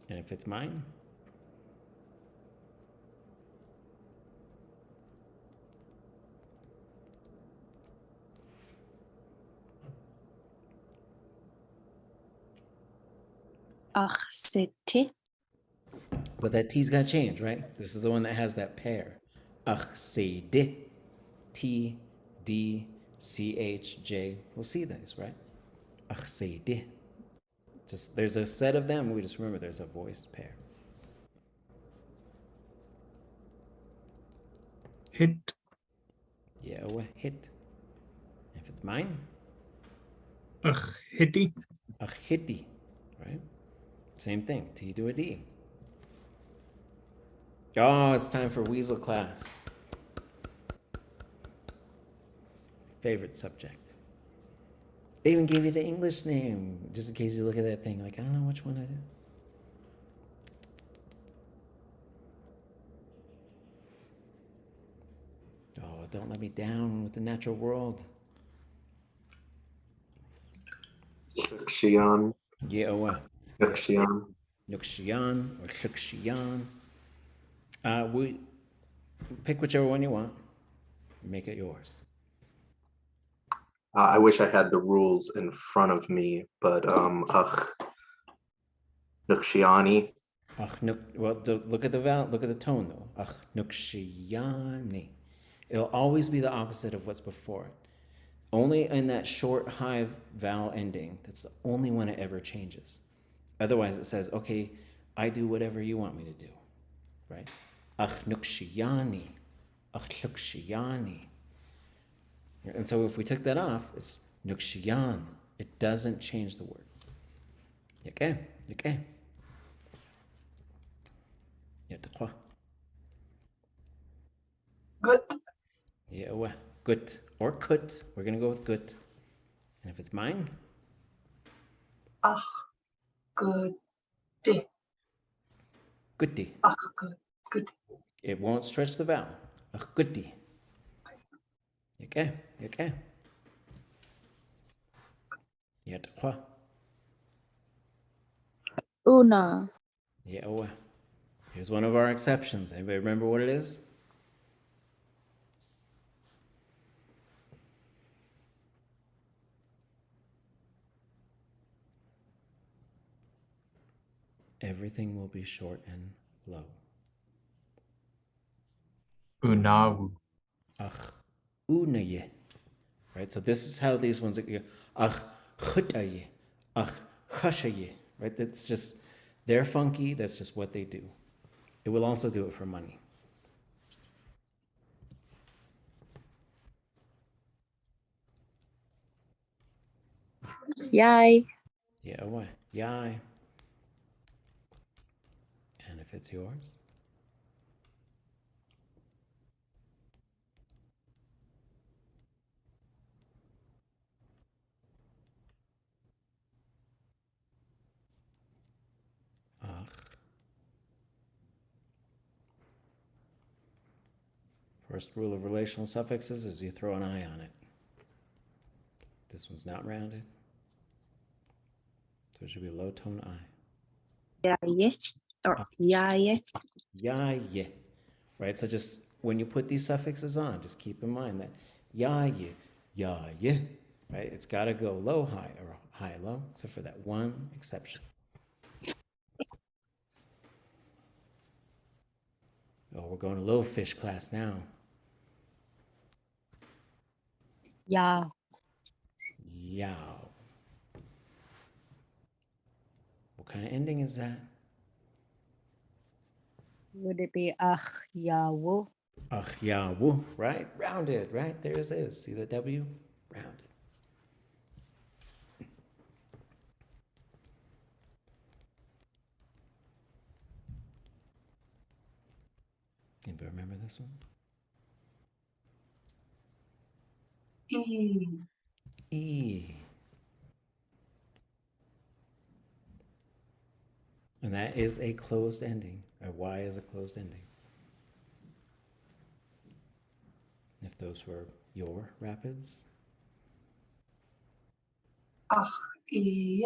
And if it's mine, Achsete. but that T's got to change, right? This is the one that has that pair. Achsede. T, D, C, H, J. We'll see this, right? Achsede. Just there's a set of them. We just remember there's a voiced pair. Hit. Yeah, well, hit. If it's mine, Hitty. achiti, right? Same thing. T to a D. Oh, it's time for Weasel class. Favorite subject. They even gave you the English name, just in case you look at that thing like, I don't know which one it is. Oh, don't let me down with the natural world. Xian. Yeah, well. Xian. Nuxian or Shuxian. We pick whichever one you want. Make it yours. I wish I had the rules in front of me, but Nuxiani. Well, look at the vowel. Look at the tone though. Nuxiani. It'll always be the opposite of what's before it. Only in that short high vowel ending. That's the only one it ever changes. Otherwise, it says, "Okay, I do whatever you want me to do." Right? Nuxiani. Nuxiani. And so if we took that off, it's Nuxian. It doesn't change the word. Okay. Good. Yeah, well, good. Or kut. We're going to go with good. And if it's mine, Ach, good. goody. Ach, good. It won't stretch the vowel. Goody. Okay. Una. Yeah, well. Here's one of our exceptions. Anybody remember what it is? Everything will be short and low. Unawu. Unaye. Right? So this is how these ones are. Chutaye. Chashaye. Right? That's just, they're funky. That's just what they do. It will also do it for money. Yay. Yeah, what? Yai. And if it's yours? First rule of relational suffixes is you throw an I on it. This one's not rounded. So it should be a low tone I. Yaye. Or yaye. Yaye. Right? So just when you put these suffixes on, just keep in mind that yaye, yaye, right? It's got to go low, high, or high, low, except for that one exception. Oh, we're going to low fish class now. Ya. Yow. What kind of ending is that? Would it be ach yawo? Yawu, right? Rounded, right? There it is. See the W? Rounded. Anybody remember this one? E. And that is a closed ending. A Y is a closed ending. If those were your rapids, Ach, I.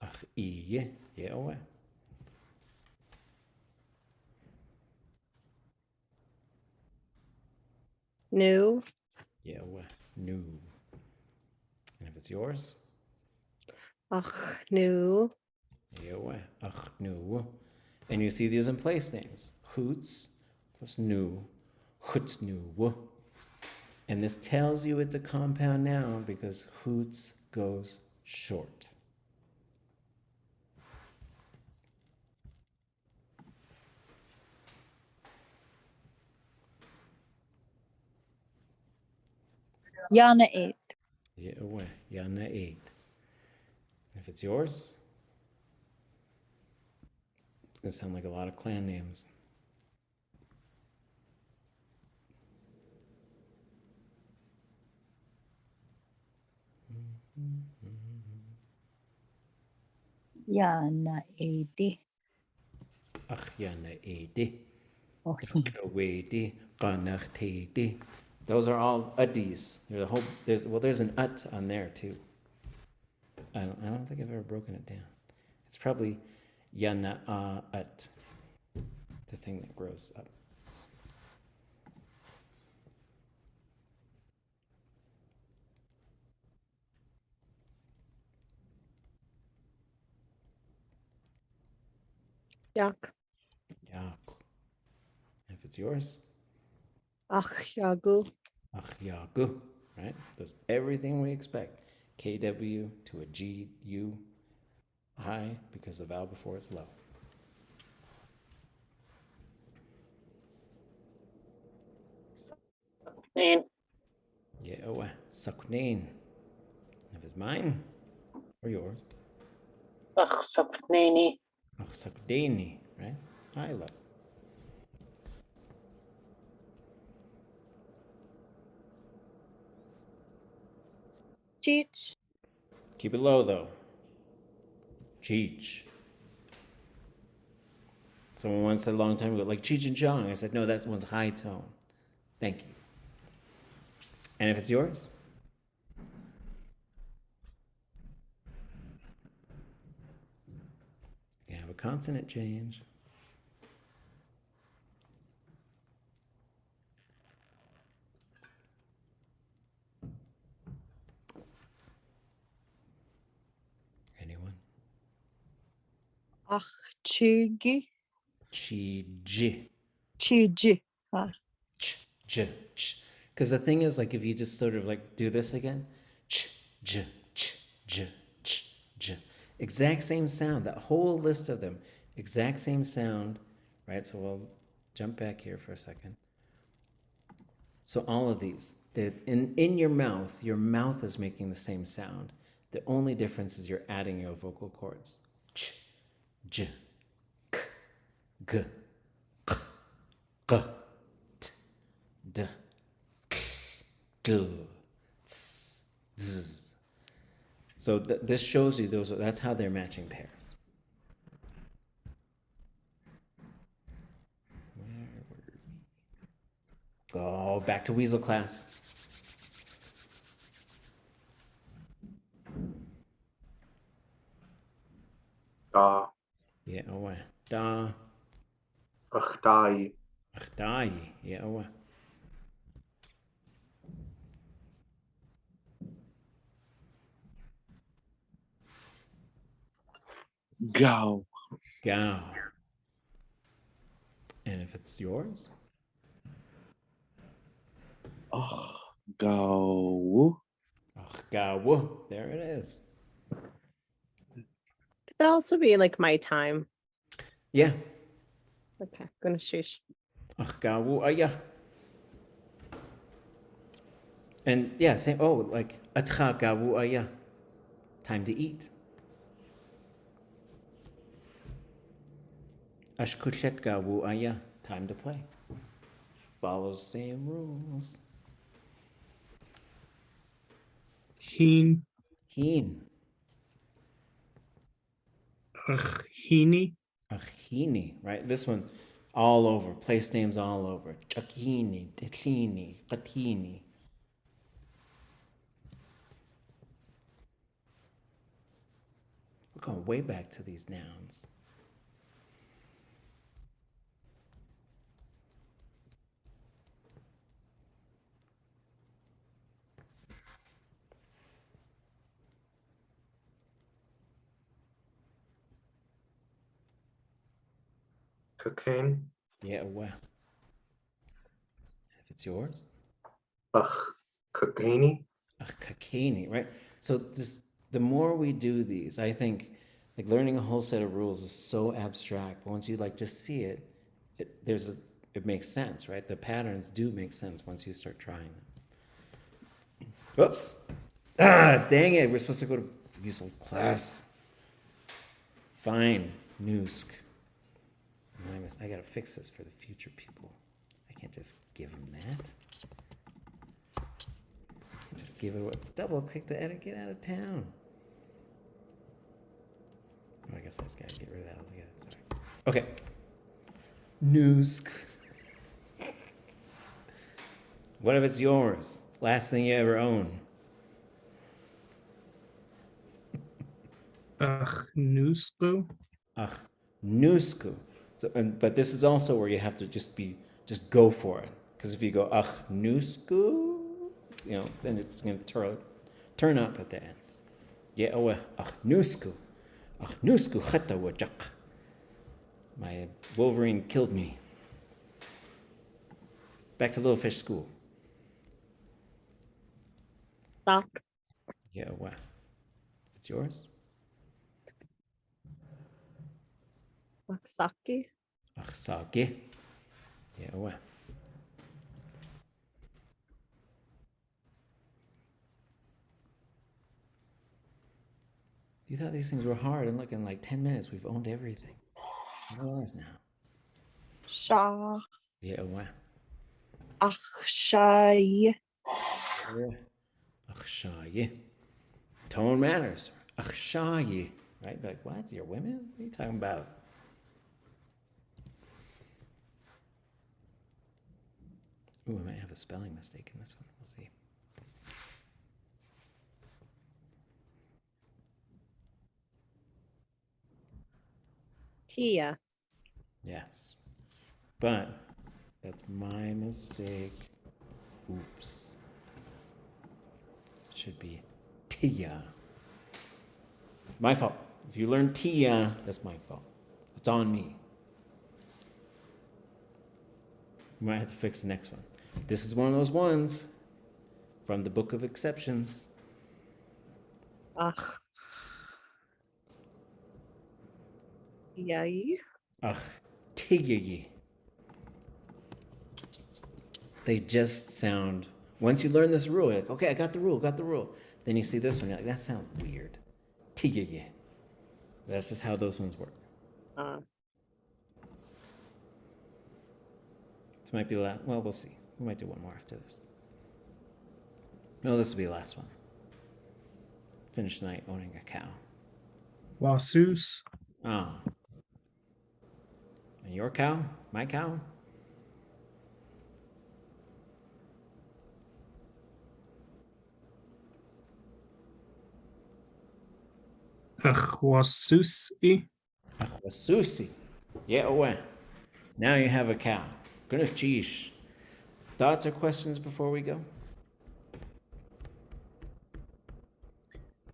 Ach, I. Yeah, away. New. Yeah, away. New. And if it's yours, Ach, new. yeah, away. Ach, new. And you see these in place names. Hoots plus new. Hoots new. And this tells you it's a compound noun because hoots goes short. Yana ate. Yeah, away. Yana ate. And if it's yours, it's going to sound like a lot of clan names. Yana ate. Ach, Yana ate. Oh, Awedi, qanachtedi. Those are all uddies. There's a whole there's an ut on there too. I don't think I've ever broken it down. It's probably yana ut, the thing that grows up. Yak. Yak. And if it's yours, Ach, yagu. ach yagu, right? Does everything we expect. KW to a GU high because the vowel before it's low. Name. Yeah, saknain. If it's mine or yours, Ach, Sapnani. ach sakdaini, right? High low. Cheech. Keep it low though. Cheech. Someone once said a long time ago, like Cheech and Chong. I said, no, that one's high tone. Thank you. And if it's yours? You have a consonant change. Anyone? Ach, chugi. Chi-ji. Chuji. Ah. Ch-j. Because the thing is, like, if you just sort of like do this again, ch-j, ch-j, ch-j. Exact same sound, that whole list of them, exact same sound, right? So we'll jump back here for a second. So all of these, in your mouth is making the same sound. The only difference is you're adding your vocal cords. Ch, j, k, g, k, g, t, d, k, d, ts, z. So this shows you that's how they're matching pairs. Where were we? Oh, back to Weasel class. Da. Yeah, away. Da, Ach, dai. dai. Yeah, away. Go. Gao. And if it's yours? Oh, go. Gao. There it is. Could that also be like my time? Yeah. Okay, gonna shush. Gao aya. And yeah, same. Oh, like atcha gao aya. Time to eat. Ashkuchet gao aya. Time to play. Follows same rules. Heen. Heen. Achini. Achini, right? This one, all over. Place names all over. Chakini, Tichini, Katini. We're going way back to these nouns. Cocaine. Yeah, well. If it's yours. Cocaine. Kakini, right? So just the more we do these, I think like learning a whole set of rules is so abstract, but once you like just see it, it makes sense, right? The patterns do make sense once you start trying them. Whoops. Ah, dang it. We're supposed to go to Weasel class. Fine. Noosk. I gotta fix this for the future people. I can't just give them that. Just give it a double click to edit, get out of town. Oh, I guess I just gotta get rid of that altogether. Sorry. Okay. Noosk. What if it's yours? Last thing you ever own. Nusku. Noosku. So, but this is also where you have to just go for it. Because if you go noosku, then it's going to turn up at the end. Yeah, noosku. Noosku chata wajak. My Wolverine killed me. Back to Little Fish School. Sock. Yeah, it's yours? Maksaki. Sake. Yeah, You thought these things were hard, and look, in like 10 minutes, we've owned everything. What ours now? Sha. Yeah, Akshay. Akshaye. Tone matters. Akshaye. Right? Like, what? You're women? What are you talking about? Ooh, I might have a spelling mistake in this one. We'll see. Tia. Yes. But that's my mistake. Oops. It should be Tia. My fault. If you learn Tia, that's my fault. It's on me. You might have to fix the next one. This is one of those ones from the Book of Exceptions. Yai. Tiyayi. They just sound, once you learn this rule, you're like, okay, I got the rule. Then you see this one, you're like, that sounds weird. Tiyayi. That's just how those ones work. This might be the last, well, we'll see. We might do one more after this. No, this will be the last one. Finish the night owning a cow. Wasus. Oh. And your cow? My cow? Wasusi. Wasusi. Yeah, away. Now you have a cow. Goodness, geesh. Thoughts or questions before we go?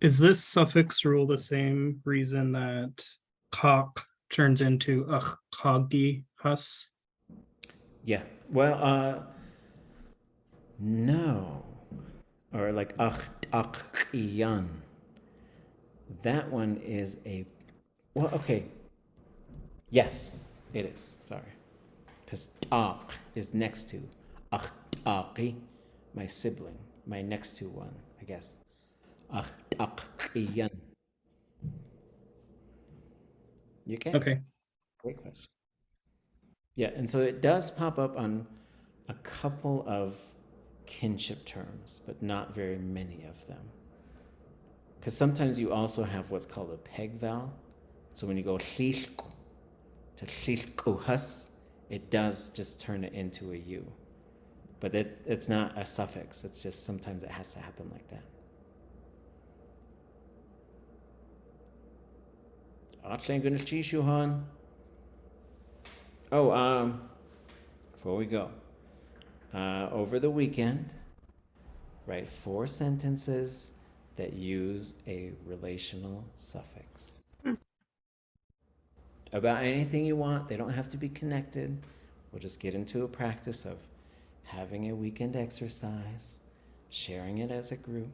Is this suffix rule the same reason that cock turns into kagi hus? Yeah. Well, no. Or like iyan. That one is well, okay. Yes, it is. Sorry. Because tak is next to taki, my sibling, my next to one, I guess. Iyan. You can. Okay. Great question. Yeah, and so it does pop up on a couple of kinship terms, but not very many of them. Because sometimes you also have what's called a peg vowel. So when you go hlilku to hlilkuhas, it does just turn it into a U. But it's not a suffix. It's just sometimes it has to happen like that. Atling gonna cheese you, hon. Oh, before we go, over the weekend, write 4 sentences that use a relational suffix. About anything you want. They don't have to be connected. We'll just get into a practice of having a weekend exercise, sharing it as a group.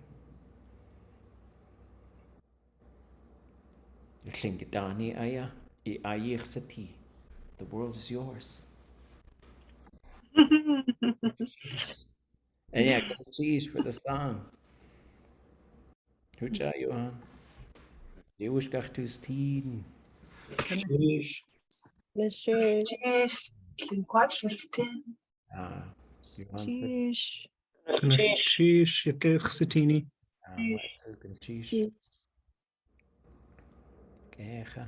The world is yours. And yeah, cheese for the song. Hucha Johan. Jewish Gachtustin. Lishe. Sheesh. Linkwatch Lichten. Johan. Sheesh. Cheese, Cheese. Kecha.